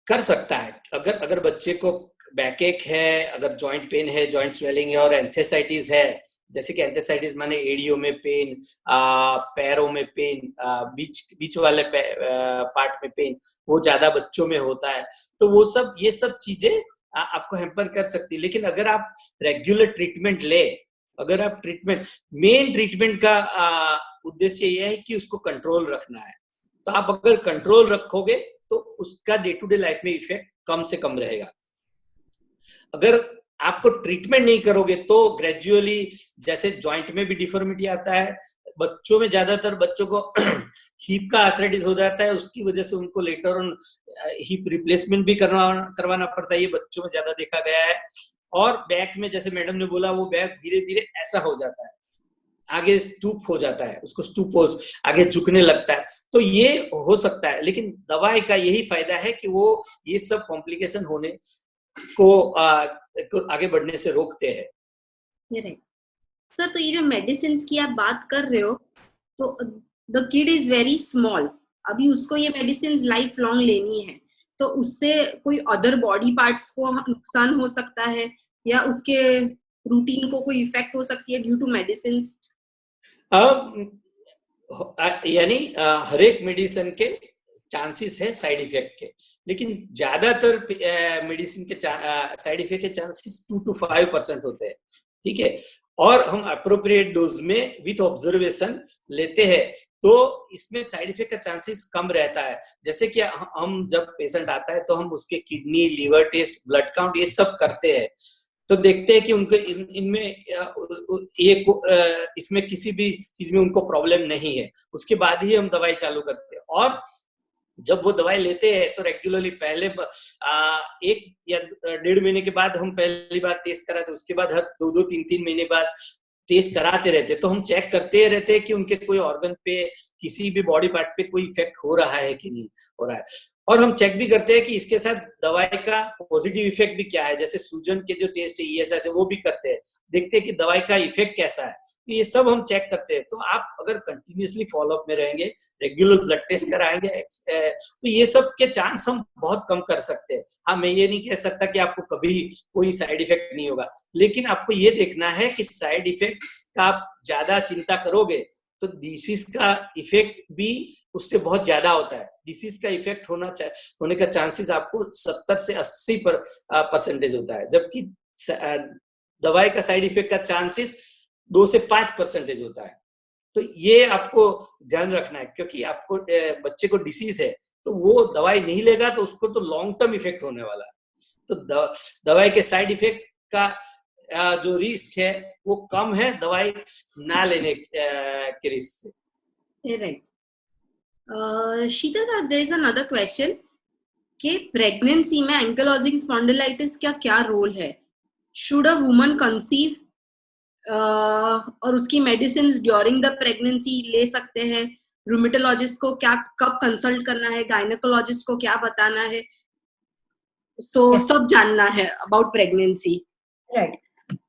कर सकता है। अगर बच्चे को बैकएक है, अगर जॉइंट पेन है, जॉइंट स्वेलिंग है और एंथेसाइटिस है, जैसे कि एंथेसाइटिस माने एड़ियों में पेन, पैरों में पेन, बीच वाले पार्ट में पेन, वो ज्यादा बच्चों में होता है, तो वो सब ये सब चीजें आपको हैम्पर कर सकती है। लेकिन अगर आप रेगुलर ट्रीटमेंट ले, अगर आप मेन ट्रीटमेंट का उद्देश्य यह है कि उसको कंट्रोल रखना है, तो आप अगर कंट्रोल रखोगे तो उसका डे टू डे लाइफ में इफेक्ट कम से कम रहेगा। अगर आपको ट्रीटमेंट नहीं करोगे तो ग्रेजुअली, जैसे जॉइंट में भी डिफॉर्मिटी आता है, बच्चों में ज्यादातर बच्चों को हिप का आर्थराइटिस हो जाता है, उसकी वजह से उनको लेटर ऑन हिप रिप्लेसमेंट भी करवाना पड़ता है, ये बच्चों में ज्यादा देखा गया है। और बैक में, जैसे मैडम ने बोला, वो बैक धीरे धीरे ऐसा हो जाता है, आगे स्टूप हो जाता है, उसको स्टूप हो आगे झुकने लगता है, तो ये हो सकता है। लेकिन दवाई का यही फायदा है कि वो ये सब कॉम्प्लिकेशन होने को आगे बढ़ने से रोकते हैं। सर, तो ये जो मेडिसिन की आप बात कर रहे हो, तो the kid is very small, अभी उसको ये मेडिसिन लाइफ लॉन्ग लेनी है, तो उससे कोई अदर बॉडी पार्ट्स को नुकसान हो सकता है, या उसके रूटीन को कोई इफेक्ट हो सकती है ड्यू टू मेडिसिन? यानी हर एक मेडिसिन के चांसेस है साइड इफेक्ट के, लेकिन ज्यादातर मेडिसिन के साइड इफेक्ट के चांसेस 2 to 5% होते हैं, ठीक है। और हम अप्रोप्रिएट डोज में विथ ऑब्जर्वेशन लेते हैं, तो इसमें साइड इफेक्ट का चांसेस कम रहता है। जैसे कि हम जब पेशेंट आता है तो हम उसके kidney, liver test, blood count, ये सब करते हैं, तो देखते हैं कि उनको इनमें इसमें किसी भी चीज में उनको प्रॉब्लम नहीं है, उसके बाद ही हम दवाई चालू करते हैं। और जब वो दवाई लेते हैं तो रेगुलरली पहले 1 या 1.5 महीने के बाद हम पहली बार टेस्ट कराते, उसके बाद हर 2-2, 3-3 महीने बाद टेस्ट कराते रहते, तो हम चेक करते रहते हैं कि उनके कोई ऑर्गन पे, किसी भी बॉडी पार्ट पे कोई इफेक्ट हो रहा है कि नहीं हो रहा है। और हम चेक भी करते हैं कि इसके साथ दवाई का पॉजिटिव इफेक्ट भी क्या है, जैसे सूजन के जो टेस्ट है ESI से, वो भी करते हैं, देखते हैं कि दवाई का इफेक्ट कैसा है, तो ये सब हम चेक करते हैं। तो आप अगर कंटिन्यूसली फॉलोअप में रहेंगे, रेगुलर ब्लड टेस्ट कराएंगे, तो ये सब के चांस हम बहुत कम कर सकते हैं। हाँ, मैं ये नहीं कह सकता कि आपको कभी कोई साइड इफेक्ट नहीं होगा, लेकिन आपको ये देखना है कि साइड इफेक्ट का आप ज्यादा चिंता करोगे तो डिसीज का इफेक्ट भी उससे बहुत ज्यादा होता है। डिसीज का इफेक्ट होने का चांसेस आपको 70 से 80% होता है, जबकि दवाई का साइड इफेक्ट का चांसेस 2 से 5% होता है। तो ये आपको ध्यान रखना है, क्योंकि आपको बच्चे को डिसीज है तो वो दवाई नहीं लेगा तो उसको तो लॉन्ग टर्म इफेक्ट होने वाला है। तो दवाई के साइड इफेक्ट का जो रिस्क है वो कम है दवाई ना लेने के रिस्क से। Right. Sheetal, there is another question कि प्रेगनेंसी में एंकिलोजिंग स्पॉन्डिलाइटिस का क्या रोल है? शुड अ वुमन कंसीव और उसकी मेडिसिन ड्यूरिंग द प्रेगनेंसी ले सकते हैं? रूमेटोलॉजिस्ट को क्या कब कंसल्ट करना है? गायनेकोलॉजिस्ट को क्या बताना है? सब जानना है अबाउट प्रेगनेंसी। राइट।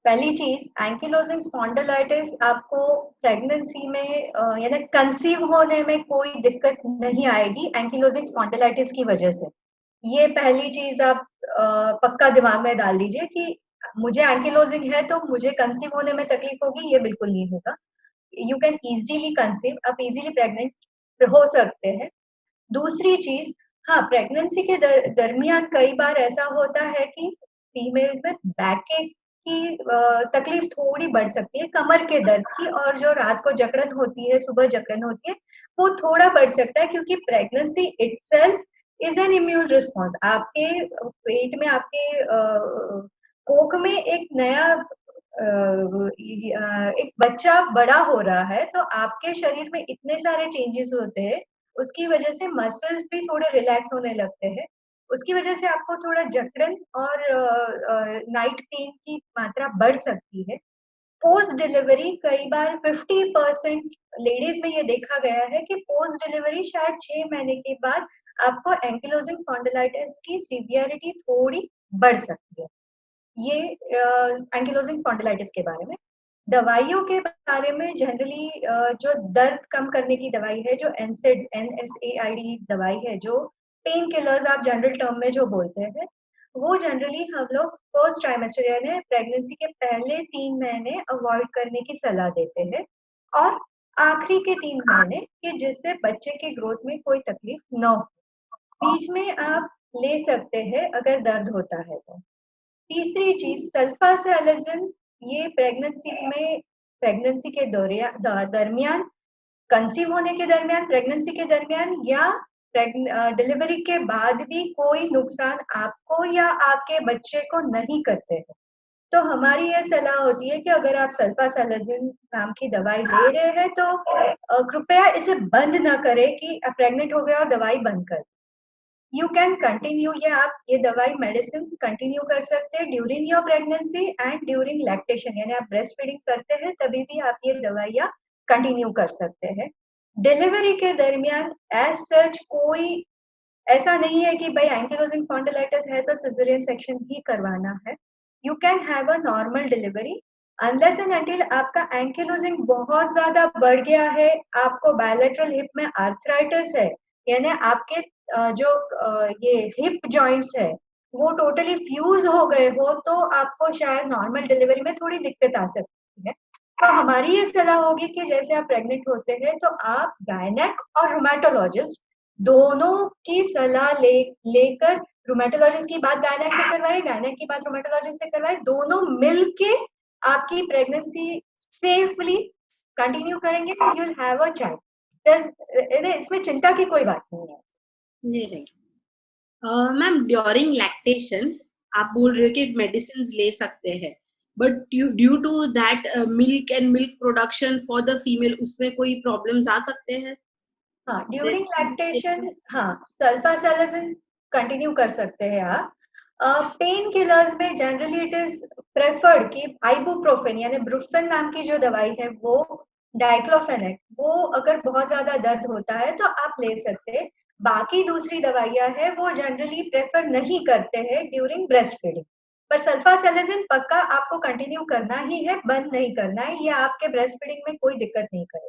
पहली चीज, एंकिलोजिंग स्पॉन्डिलाइटिस आपको प्रेगनेंसी में यानी कंसीव होने में कोई दिक्कत नहीं आएगी एंकिलोजिंग स्पॉन्डिलाइटिस की वजह से। ये पहली चीज आप पक्का दिमाग में डाल दीजिए कि मुझे एंकिलोजिंग है तो मुझे कंसीव होने में तकलीफ होगी, ये बिल्कुल नहीं होगा। यू कैन इजीली कंसीव, आप इजीली प्रेग्नेंट हो सकते हैं। दूसरी चीज, हाँ, प्रेगनेंसी के दरमियान कई बार ऐसा होता है कि फीमेल्स में बैक एक की तकलीफ थोड़ी बढ़ सकती है, कमर के दर्द की, और जो रात को जकड़न होती है, सुबह जकड़न होती है, वो थोड़ा बढ़ सकता है क्योंकि pregnancy itself is an immune response. आपके पेट में, आपके कोख में एक नया एक बच्चा बड़ा हो रहा है, तो आपके शरीर में इतने सारे चेंजेस होते हैं, उसकी वजह से मसल्स भी थोड़े रिलैक्स होने लगते हैं, उसकी वजह से आपको थोड़ा जकड़न और नाइट पेन की मात्रा बढ़ सकती है। पोस्ट डिलीवरी कई बार 50% लेडीज में ये देखा गया है कि पोस्ट डिलीवरी शायद 6 महीने के बाद आपको एंकिलोजिंग स्पॉन्डिलाइटिस की सीवियरिटी थोड़ी बढ़ सकती है। ये एंकिलोजिंग स्पॉन्डिलाइटिस के बारे में। दवाइयों के बारे में जनरली जो दर्द कम करने की दवाई है, जो एनसेड्स NSAID दवाई है, जो पेन किलर्स आप जनरल टर्म में जो बोलते हैं, वो जनरली हम लोग फर्स्ट ट्राइमेस्टर यानी प्रेगनेंसी के पहले 3 महीने अवॉइड करने की सलाह देते हैं, और आखिरी के 3 महीने कि जिससे बच्चे के ग्रोथ में कोई तकलीफ न हो। बीच में आप ले सकते हैं अगर दर्द होता है तो। तीसरी चीज, सल्फासालाजिन, ये प्रेगनेंसी के दरमियान, कंसीव होने के दरमियान, प्रेगनेंसी के दरमियान या डिलीवरी के बाद भी कोई नुकसान आपको या आपके बच्चे को नहीं करते हैं। तो हमारी ये सलाह होती है कि अगर आप सल्फासालाजिन नाम की दवाई ले रहे हैं तो कृपया इसे बंद ना करें कि आप प्रेग्नेंट हो गए और दवाई बंद कर। यू कैन कंटिन्यू, आप ये दवाई मेडिसिन कंटिन्यू कर सकते हैं during your pregnancy and during lactation, यानी आप ब्रेस्ट फीडिंग करते हैं तभी भी आप ये दवाइयाँ कंटिन्यू कर सकते हैं। डिलीवरी के दरमियान एज सच कोई ऐसा नहीं है कि भाई एंकिलोजिंग स्पॉन्डिलाइटिस है तो सिजेरियन सेक्शन ही करवाना है। You can have a normal delivery unless and until आपका एंकिलोजिंग बहुत ज्यादा बढ़ गया है, आपको बायलैटरल हिप में आर्थराइटिस है, यानी आपके जो ये हिप जॉइंट्स है वो टोटली फ्यूज हो गए हो, तो आपको शायद नॉर्मल डिलीवरी में थोड़ी दिक्कत आ सकती है। तो हमारी ये सलाह होगी कि जैसे आप प्रेग्नेंट होते हैं तो आप गायनेक और रूमेटोलॉजिस्ट दोनों की सलाह लेकर रूमेटोलॉजिस्ट की बात गायनेक से करवाए, गायनेक की बात रूमेटोलॉजिस्ट से करवाए, दोनों मिलके आपकी प्रेगनेंसी सेफली कंटिन्यू करेंगे, you will have a child. इसमें चिंता की कोई बात नहीं है। मैम, ड्यूरिंग लैक्टेशन आप बोल रहे हो कि मेडिसिन ले सकते हैं, but due to that milk and milk production for the female, उसमें कोई प्रॉब्लम्स आ सकते हैं? हाँ, ड्यूरिंग लैक्टेशन हाँ सल्फासालाजिन कंटिन्यू कर सकते हैं आप। पेन किलर्स में जनरली इट इज प्रेफर्ड कि आइबुप्रोफेन यानी ब्रुफेन नाम की जो दवाई है, वो डाइक्लोफेनेक, वो अगर बहुत ज्यादा दर्द होता है तो आप ले सकते हैं। बाकी दूसरी दवाइयां है वो जनरली प्रेफर नहीं करते हैं ड्यूरिंग ब्रेस्ट फीडिंग, पर सल्फासालाजिन पक्का आपको कंटिन्यू करना ही है, बंद नहीं करना है, ये आपके ब्रेस्ट फीडिंग में कोई दिक्कत नहीं करेगा।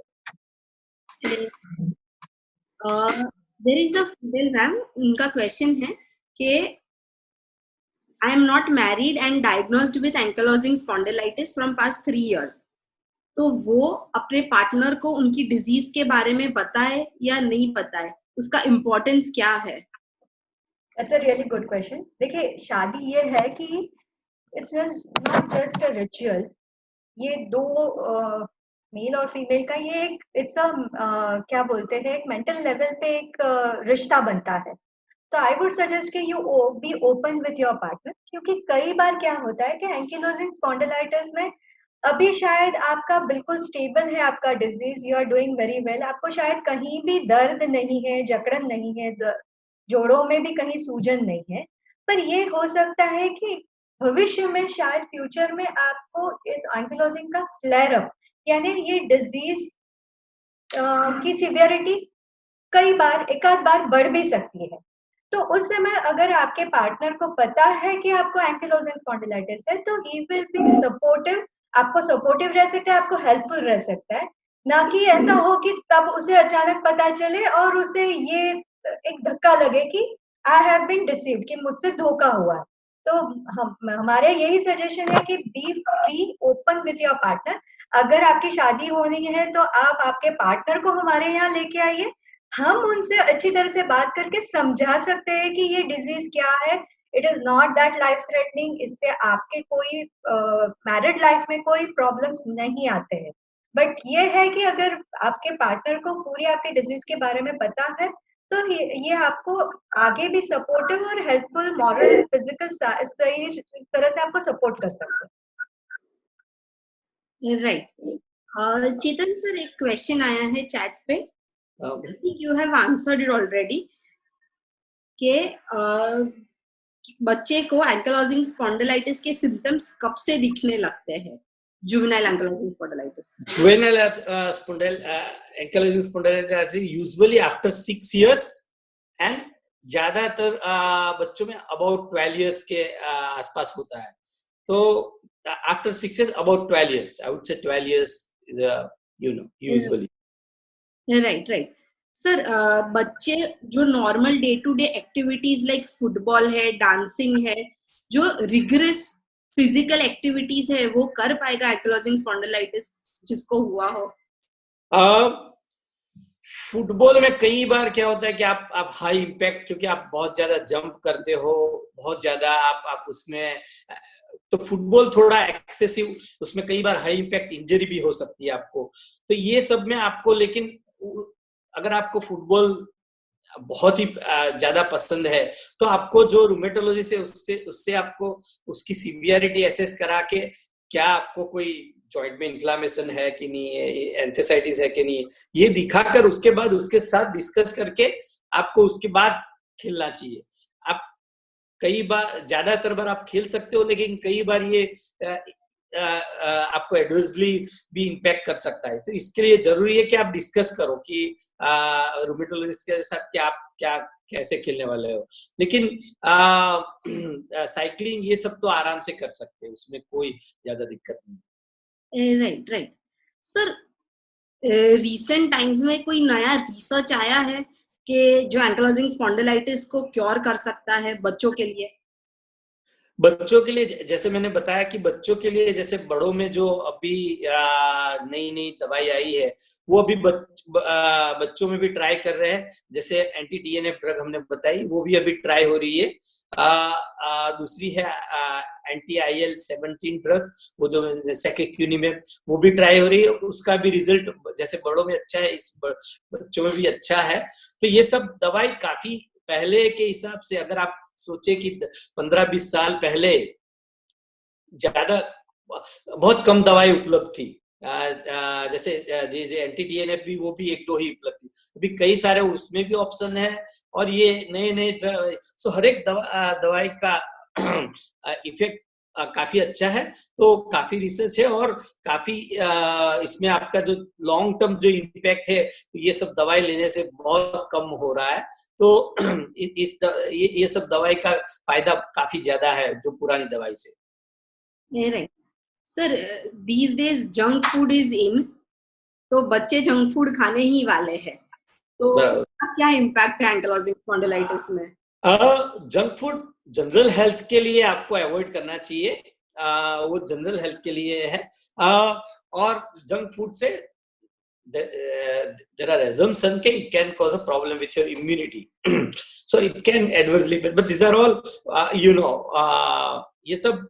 There is a female ma'am, उनका क्वेश्चन है कि I am not married and diagnosed with ankylosing spondylitis from past 3 years, तो वो अपने पार्टनर को उनकी डिजीज के बारे में बताए या नहीं बताए, उसका इम्पोर्टेंस क्या है? That's a really good question. देखिए, शादी ये है कि it's just not just a ritual. ये दो मेल और फीमेल का ये एक इट्स अ क्या बोलते हैं, एक मेंटल लेवल पे एक रिश्ता बनता है। तो आई वुड सजेस्ट कि you be open with your partner, क्योंकि कई बार क्या होता है कि एंकिलोजिंग स्पॉन्डिलाइटिस में अभी शायद आपका बिल्कुल स्टेबल है आपका disease, you are doing very well, आपको शायद कहीं भी दर्द नहीं है, जकड़न नहीं है, जोड़ों में भी कहीं सूजन नहीं है, पर ये हो सकता है कि भविष्य में शायद फ्यूचर में आपको इस एंकिलोजिंग का फ्लेयर अप, यानी ये डिजीज की सिवियरिटी कई बार एक आध बार बढ़ भी सकती है। तो उस समय अगर आपके पार्टनर को पता है कि आपको एंकिलोजिंग स्पॉन्डिलाइटिस है, तो ही विल बी सपोर्टिव, आपको सपोर्टिव रह सकता है, आपको हेल्पफुल रह सकता है, ना कि ऐसा हो कि तब उसे अचानक पता चले और उसे ये एक धक्का लगे कि आई हैव बीन डिसीव्ड, कि मुझसे धोखा हुआ है। तो हमारे यही सजेशन है कि B free, open with your partner. अगर आपकी शादी होनी है तो आप आपके पार्टनर को हमारे यहाँ लेके आइए, हम उनसे अच्छी तरह से बात करके समझा सकते हैं कि ये डिजीज क्या है। It is not that life threatening, इससे आपके कोई मैरिड लाइफ में कोई प्रॉब्लम्स नहीं आते हैं। बट ये है कि अगर आपके पार्टनर को पूरी आपके डिजीज के बारे में पता है, तो ये आपको आगे भी सपोर्टिव और हेल्पफुल, मॉरल, फिजिकल सही तरह से आपको सपोर्ट कर सकते हैं। राइट। चेतन सर, एक क्वेश्चन आया है चैट पे, you have answered it already, कि बच्चे को एंकिलोजिंग स्पॉन्डिलाइटिस के सिम्टम्स कब से दिखने लगते हैं? Juvenile ankylosing spondylitis, juvenile ankylosing spondylitis usually after 6 years and ज्यादातर बच्चों में अबाउट 12 years के आसपास होता है। तो after 6 years, about 12 years, I would say 12 years is usually. Right sir. बच्चे जो normal day to day activities like football है, डांसिंग है, जो रिगरस फिजिकल एक्टिविटीज है, वो कर पाएगा एंकिलोजिंग स्पॉन्डिलाइटिस जिसको हुआ हो? फुटबॉल में कई बार क्या होता है कि आप हाई इम्पैक्ट, क्योंकि आप बहुत ज्यादा जंप करते हो, बहुत ज्यादा आप उसमें, तो फुटबॉल थोड़ा एक्सेसिव, उसमें कई बार हाई इम्पैक्ट इंजरी भी हो सकती है आपको। तो ये सब में आपको, लेकिन अगर आपको फुटबॉल बहुत ही ज्यादा पसंद है, तो आपको जो रूमेटोलॉजी से उससे आपको उसकी सीवियरिटी एसेस करा के, क्या आपको कोई जॉइंट में इन्फ्लामेशन है कि नहीं है, एंथेसाइटिस है कि नहीं, ये दिखाकर उसके बाद उसके साथ डिस्कस करके आपको उसके बाद खेलना चाहिए। आप कई बार, ज्यादातर बार आप खेल सकते हो, लेकिन कई बार ये आपको एडवर्सली भी इम्पैक्ट कर सकता है। तो इसके लिए जरूरी है कि आप डिस्कस करो कि रूमेटोलॉजिस्ट के साथ क्या कैसे खेलने वाले हो। लेकिन साइकिलिंग ये सब तो आराम से कर सकते हैं, उसमें कोई ज्यादा दिक्कत नहीं। राइट सर, रिसेंट टाइम्स में कोई नया रिसर्च आया है कि जो एंकिलोजिंग स्पॉन्डिलाइटिस को क्योर कर सकता है बच्चों के लिए? बच्चों के लिए जैसे मैंने बताया कि बच्चों के लिए, जैसे बड़ों में जो अभी नई दवाई आई है, वो अभी बच्चों में भी ट्राई कर रहे हैं। जैसे एंटी TNF ड्रग हमने बताई, वो भी अभी ट्राई हो रही है। दूसरी है एंटी IL-17 ड्रग्स, वो जो सेकेक्यूनिमेब, वो भी ट्राई हो रही है। उसका भी रिजल्ट जैसे बड़ों में अच्छा है, इस बच्चों में भी अच्छा है। तो ये सब दवाई काफी पहले के हिसाब से, अगर आप सोचे कि 15-20 साल पहले ज्यादा बहुत कम दवाई उपलब्ध थी, जैसे एंटी TNF भी, वो भी 1-2 ही उपलब्ध थी। अभी कई सारे उसमें भी ऑप्शन है, और ये नए सो हर एक दवाई का इफेक्ट काफी अच्छा है। तो काफी रिसर्च है, और काफी इसमें आपका जो लॉन्ग टर्म जो इम्पैक्ट है, ये सब दवाई लेने से बहुत कम हो रहा है। तो ये सब दवाई का फायदा काफी ज्यादा है जो पुरानी दवाई से। Right sir, these days junk food is in, तो बच्चे जंक फूड खाने ही वाले हैं, तो क्या इम्पैक्ट है एंकिलोजिंग स्पॉन्डिलाइटिस में? जंक फूड जनरल हेल्थ के लिए आपको अवॉइड करना चाहिए, वो जनरल हेल्थ के लिए है। और जंक फूड से there are assumption that it can cause a problem with your immunity, so it can adversely, but these are all ये सब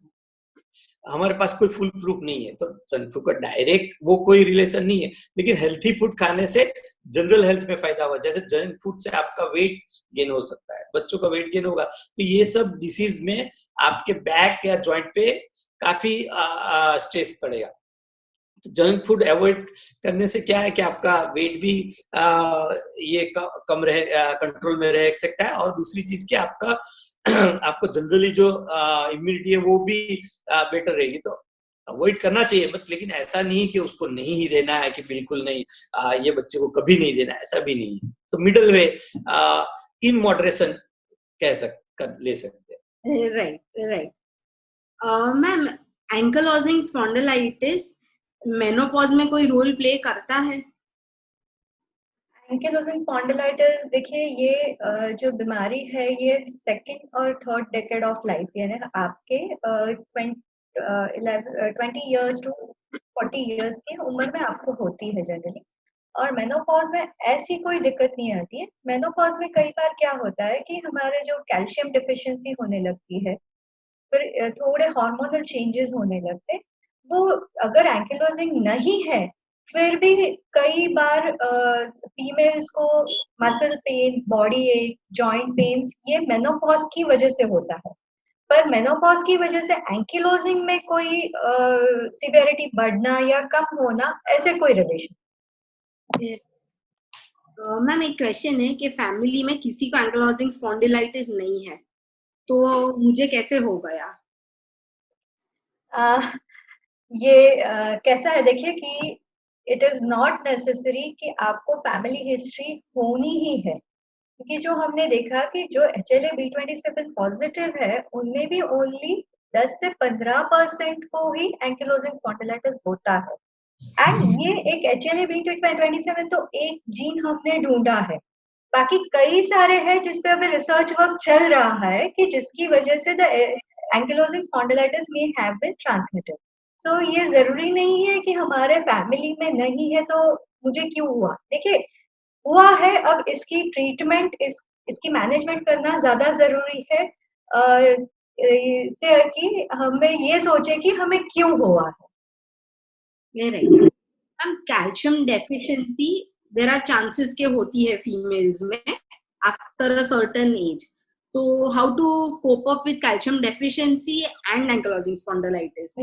हमारे पास कोई फुल प्रूफ नहीं है। तो जंक फूड का डायरेक्ट वो कोई रिलेशन नहीं है, लेकिन हेल्थी फूड खाने से जनरल हेल्थ में फायदा हुआ। जैसे जंक फूड से आपका वेट गेन हो सकता है, बच्चों का वेट गेन होगा, तो ये सब डिसीज में आपके बैक या जॉइंट पे काफी स्ट्रेस पड़ेगा। तो जंक फूड अवॉइड करने से क्या है कि आपका वेट भी ये कम रहे, कंट्रोल में रह सकता है, और दूसरी चीज कि आपका आपको जनरली जो इम्यूनिटी है वो भी बेटर रहेगी। तो अवॉइड करना चाहिए, बट लेकिन ऐसा नहीं कि उसको नहीं ही देना है, कि बिल्कुल नहीं, ये बच्चे को कभी नहीं देना, ऐसा भी नहीं है। तो मिडल वे, इन मॉडरेशन ले सकते हैं। Right right. Ma'am, ankylosing spondylitis menopause में कोई रोल प्ले करता है? एंकिलोजिंग स्पॉन्डिलाइटिस, देखिए ये जो बीमारी है ये सेकंड और थर्ड डेकेड ऑफ लाइफ, यानी आपके 20 इयर्स टू 40 इयर्स की उम्र में आपको होती है जनरली। और मेनोपॉज में ऐसी कोई दिक्कत नहीं आती है। मेनोपॉज में कई बार क्या होता है कि हमारे जो कैल्शियम डिफिशिएंसी होने लगती है, फिर थोड़े हार्मोनल चेंजेस होने लगते, वो अगर एंकिलोजिंग नहीं है फिर भी कई बार फीमेल्स को मसल पेन, बॉडी एक, जॉइंट पेन्स ये मेनोपॉज की वजह से होता है। पर मेनोपॉज की वजह से एंकिलोजिंग में कोई सिवियरिटी बढ़ना या कम होना ऐसे कोई रिलेशन। मैम, एक क्वेश्चन है कि फैमिली में किसी को एंकिलोजिंग स्पॉन्डिलाइटिस नहीं है, तो मुझे कैसे हो गया? ये कैसा है, देखिए कि इट इज नॉट नेसेसरी कि आपको फैमिली हिस्ट्री होनी ही है, क्योंकि जो हमने देखा कि जो HLA-B27 पॉजिटिव है उनमें भी ओनली 10 से 15% को ही एंकिलोजिंग स्पॉन्डिलाइटिस होता है। एंड ये एक HLA-B27 तो एक जीन हमने ढूंढा है, बाकी कई सारे हैं जिस पे अभी रिसर्च वर्क चल रहा है कि जिसकी वजह से the ankylosing spondylitis may have been transmitted. So ये जरूरी नहीं है कि हमारे फैमिली में नहीं है तो मुझे क्यों हुआ। देखिए हुआ है, अब इसकी ट्रीटमेंट, इसकी मैनेजमेंट करना ज्यादा जरूरी है इससे कि हमें ये सोचे कि हमें क्यों हुआ है। Ma'am, calcium deficiency there are chances के होती है फीमेल्स में आफ्टर अ सर्टेन एज, तो how to cope up with calcium deficiency and ankylosing spondylitis?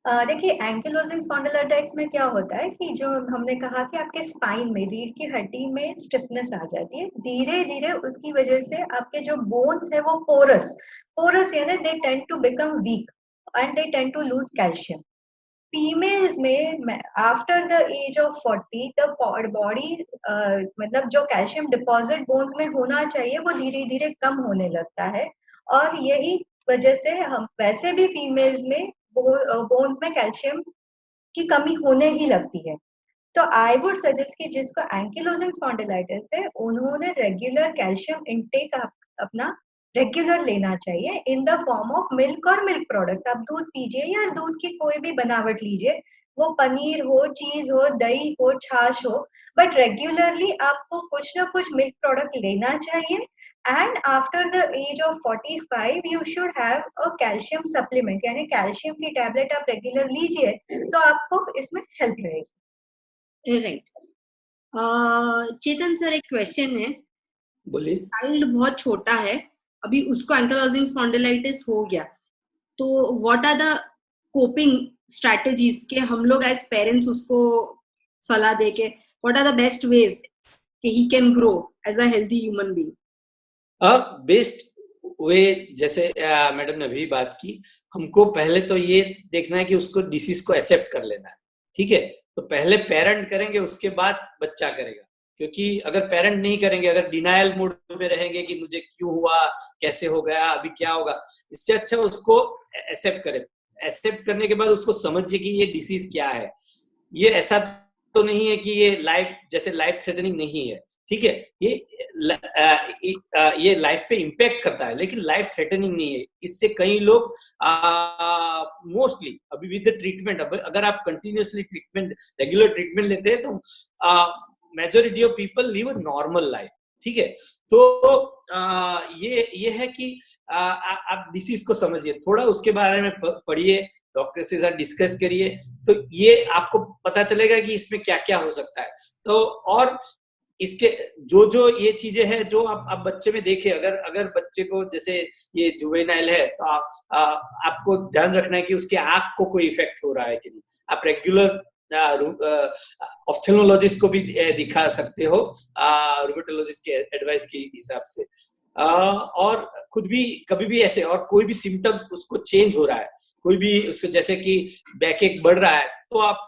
देखिए एंकिलोजिंग स्पॉन्डिलाइटिस में क्या होता है कि जो हमने कहा कि आपके स्पाइन में, रीढ़ की हड्डी में स्टिफनेस आ जाती है, धीरे धीरे उसकी वजह से आपके जो बोन्स है वो पोरस यानी they tend to become weak and they tend to lose calcium. Females में after the age of 40 the body मतलब जो कैल्शियम डिपॉजिट बोन्स में होना चाहिए वो धीरे धीरे कम होने लगता है, और यही वजह से हम वैसे भी फीमेल्स में बोन्स में कैल्शियम की कमी होने ही लगती है। तो आई वुड सजेस्ट कि जिसको एंकिलोजिंग स्पॉन्डिलाइटिस है उन्होंने रेगुलर कैल्शियम इनटेक अपना रेगुलर लेना चाहिए in the form of milk और मिल्क प्रोडक्ट्स। आप दूध पीजिए या दूध की कोई भी बनावट लीजिए, वो पनीर हो, चीज हो, दही हो, छाछ हो, बट रेगुलरली आपको कुछ ना कुछ मिल्क प्रोडक्ट लेना चाहिए। And after the age of 45 you should have a calcium supplement, यानी कैल्शियम की टैबलेट आप रेगुलर लीजिए तो आपको इसमें हेल्प रहेगी। राइट। चेतन सर, एक क्वेश्चन है। बोलिए। चाइल्ड बहुत छोटा है, अभी उसको एंकिलोजिंग स्पॉन्डिलाइटिस हो गया, तो what are the coping strategies के हम लोग एज पेरेंट्स उसको सलाह दे के what are the best ways कि he can grow as a healthy human being? Best way, जैसे मैडम ने अभी बात की, हमको पहले तो ये देखना है कि उसको डिसीज को एक्सेप्ट कर लेना है, ठीक है। तो पहले पेरेंट करेंगे, उसके बाद बच्चा करेगा, क्योंकि अगर पेरेंट नहीं करेंगे, अगर डिनायल मोड में रहेंगे कि मुझे क्यों हुआ, कैसे हो गया, अभी क्या होगा, इससे अच्छा उसको एक्सेप्ट करें। एक्सेप्ट करने के बाद उसको समझिए कि ये डिसीज क्या है। ये ऐसा तो नहीं है कि ये लाइफ थ्रेटनिंग नहीं है, ठीक है, ये लाइफ पे इम्पैक्ट करता है लेकिन लाइफ थ्रेटनिंग नहीं है। इससे कई लोग मोस्टली अभी विद ट्रीटमेंट, अगर आप कंटिन्यूसली रेगुलर ट्रीटमेंट लेते हैं तो majority of people live a normal life, ठीक है। तो ये है कि आप डिसीज को समझिए, थोड़ा उसके बारे में पढ़िए, डॉक्टर से साथ डिस्कस करिए, तो ये आपको पता चलेगा कि इसमें क्या क्या हो सकता है। तो और इसके जो ये चीजें हैं जो आप बच्चे में देखे, अगर बच्चे को जैसे ये जुवेनाइल है तो आपको ध्यान रखना है कि उसके आंख को कोई इफेक्ट हो रहा है कि नहीं। आप रेगुलर ऑप्थेल्मोलॉजिस्ट को भी दिखा सकते हो रूमेटोलॉजिस्ट के एडवाइस के हिसाब से, और खुद भी कभी भी ऐसे और कोई भी सिम्टम्स उसको चेंज हो रहा है, कोई भी उसको जैसे कि बैक एक बढ़ रहा है तो आप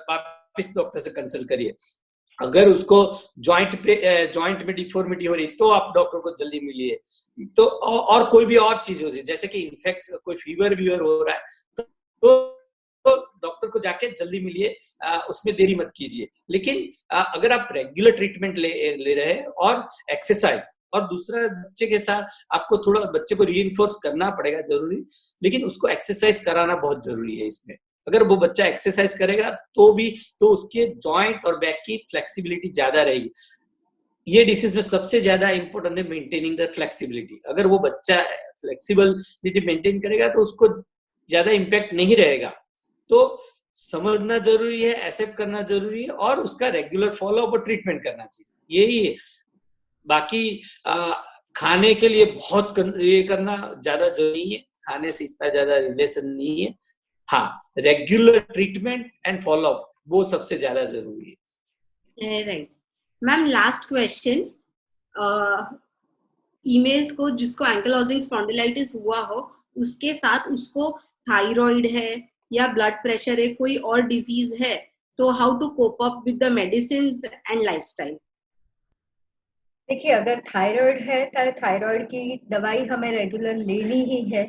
वापिस डॉक्टर से कंसल्ट करिए। अगर उसको जॉइंट में डिफॉर्मिटी हो रही तो आप डॉक्टर को जल्दी मिलिए। तो और कोई भी और चीज हो रही जैसे कि इन्फेक्शन, कोई फीवर हो रहा है तो डॉक्टर को जाके जल्दी मिलिए, उसमें देरी मत कीजिए। लेकिन अगर आप रेगुलर ट्रीटमेंट ले रहे हैं और एक्सरसाइज, और दूसरा बच्चे के साथ आपको थोड़ा बच्चे को रीइंफोर्स करना पड़ेगा जरूरी, लेकिन उसको एक्सरसाइज कराना बहुत जरूरी है इसमें। अगर वो बच्चा एक्सरसाइज करेगा तो उसके जॉइंट और बैक की फ्लेक्सिबिलिटी ज्यादा रहेगी। ये डिसीज में सबसे ज्यादा इंपॉर्टेंट है मेंटेनिंग द फ्लेक्सिबिलिटी। अगर वो बच्चा फ्लेक्सिबिलिटी मेंटेन करेगा तो उसको ज्यादा इम्पैक्ट नहीं रहेगा। तो समझना जरूरी है, एक्सेप्ट करना जरूरी है, और उसका रेगुलर फॉलोअप और ट्रीटमेंट करना चाहिए, यही है। बाकी खाने के लिए बहुत ये करना ज्यादा जरूरी है, खाने से इतना ज्यादा रिलेशन नहीं है। हाँ, रेगुलर ट्रीटमेंट एंड फॉलोअप वो सबसे ज्यादा जरूरी है। Right ma'am, last question, emails को जिसको एंकिलोजिंग स्पॉन्डिलाइटिस हुआ हो उसके साथ उसको थायराइड है या ब्लड प्रेशर है, कोई और डिजीज है, तो how to cope up with the medicines and lifestyle? देखिए, अगर थायराइड है तो थायराइड की दवाई हमें रेगुलर लेनी ही है।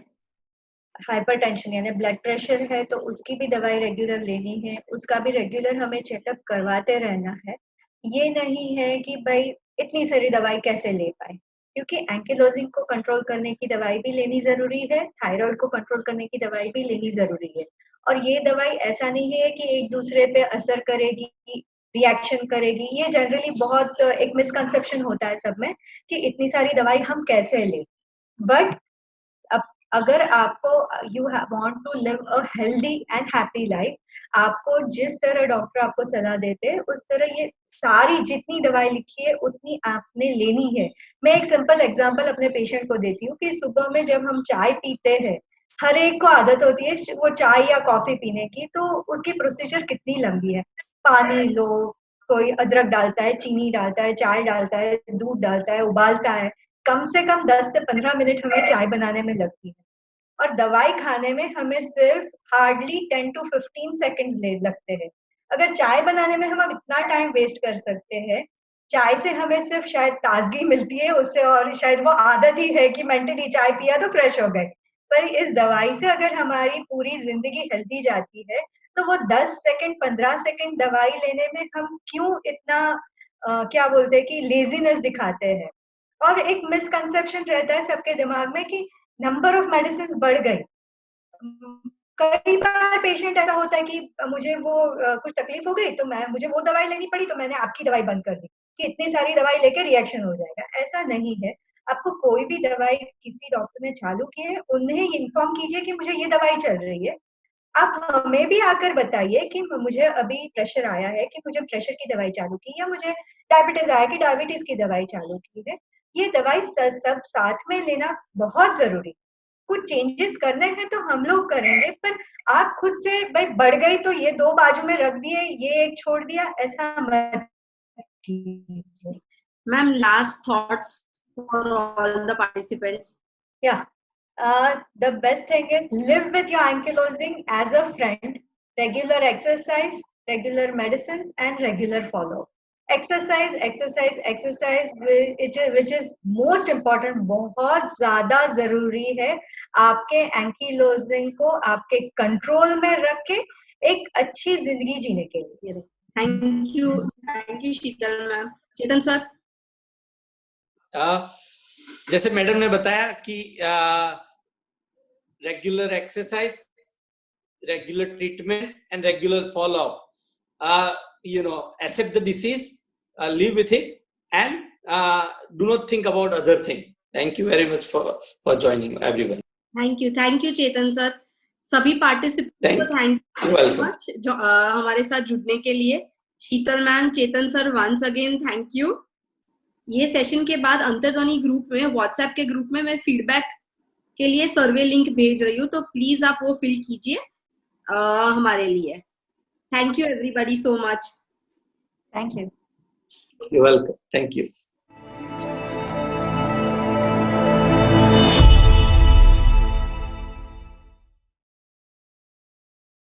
हाइपरटेंशन यानी ब्लड प्रेशर है तो उसकी भी दवाई रेगुलर लेनी है, उसका भी रेगुलर हमें चेकअप करवाते रहना है। ये नहीं है कि भाई इतनी सारी दवाई कैसे ले पाए, क्योंकि एंकिलोजिंग को कंट्रोल करने की दवाई भी लेनी जरूरी है, थायराइड को कंट्रोल करने की दवाई भी लेनी जरूरी है। और ये दवाई ऐसा नहीं है कि एक दूसरे पे असर करेगी, रिएक्शन करेगी। ये जनरली बहुत एक मिसकंसेप्शन होता है सब में कि इतनी सारी दवाई हम कैसे लें। बट अगर आपको you want to live a healthy and happy life, आपको जिस तरह डॉक्टर आपको सलाह देते हैं उस तरह ये सारी जितनी दवाई लिखी है उतनी आपने लेनी है। मैं एक सिंपल एग्जांपल अपने पेशेंट को देती हूँ कि सुबह में जब हम चाय पीते हैं, हर एक को आदत होती है वो चाय या कॉफी पीने की, तो उसकी प्रोसीजर कितनी लंबी है। पानी लो, कोई अदरक डालता है, चीनी डालता है, चाय डालता है, दूध डालता है, उबालता है, कम से कम 10 से 15 मिनट हमें चाय बनाने में लगती है। और दवाई खाने में हमें सिर्फ हार्डली 10 to 15 सेकेंड्स लगते हैं। अगर चाय बनाने में हम इतना टाइम वेस्ट कर सकते हैं, चाय से हमें सिर्फ शायद ताजगी मिलती है उससे, और शायद वो आदत ही है कि मेंटली चाय पिया तो फ्रेश हो गए। पर इस दवाई से अगर हमारी पूरी जिंदगी हेल्दी जाती है तो वो 10 सेकंड 15 सेकंड दवाई लेने में हम क्यों इतना क्या बोलते हैं कि लेजीनेस दिखाते हैं। और एक मिसकंसेप्शन रहता है सबके दिमाग में कि नंबर ऑफ मेडिसिन बढ़ गई। कई बार पेशेंट ऐसा होता है कि मुझे वो कुछ तकलीफ हो गई तो मुझे वो दवाई लेनी पड़ी तो मैंने आपकी दवाई बंद कर दी कि इतनी सारी दवाई लेके रिएक्शन हो जाएगा। ऐसा नहीं है। आपको कोई भी दवाई किसी डॉक्टर ने चालू की है, उन्हें इन्फॉर्म कीजिए कि मुझे ये दवाई चल रही है। आप हमें भी आकर बताइए कि मुझे अभी प्रेशर आया है कि मुझे प्रेशर की दवाई चालू की, या मुझे डायबिटीज आया कि डायबिटीज की दवाई चालू की है। ये दवाई सब साथ में लेना बहुत जरूरी। कुछ चेंजेस करने हैं तो हम लोग करेंगे, पर आप खुद से भाई बढ़ गई तो ये 2 बाजू में रख दिए, ये एक छोड़ दिया, ऐसा मत कीजिए। Ma'am, last thoughts for all the participants? The best thing is live with your ankylosing as a friend. Regular exercise, regular medicines, and regular follow. Exercise which is most important, बहुत ज्यादा जरूरी है आपके एंकीलोजिंग को आपके कंट्रोल में रख के एक अच्छी जिंदगी जीने के लिए। Thank you Sheetal ma'am. Chetan sir? जैसे मैडम ने बताया कि regular exercise, regular treatment and regular follow up, accept the disease, live with it, and do not think about other thing. Thank you very much for joining everyone. Thank you Chetan sir. सभी participants को thank you very much जो हमारे साथ जुड़ने के लिए। Sheetal ma'am, Chetan sir, once again thank you. ये session के बाद अंतर्ध्वनि ग्रुप में, व्हाट्सएप के ग्रुप में मैं फीडबैक के लिए सर्वे लिंक भेज रही हूँ, तो प्लीज आप वो फिल कीजिए हमारे लिए। Thank you everybody so much. Thank you. You're welcome. Thank you.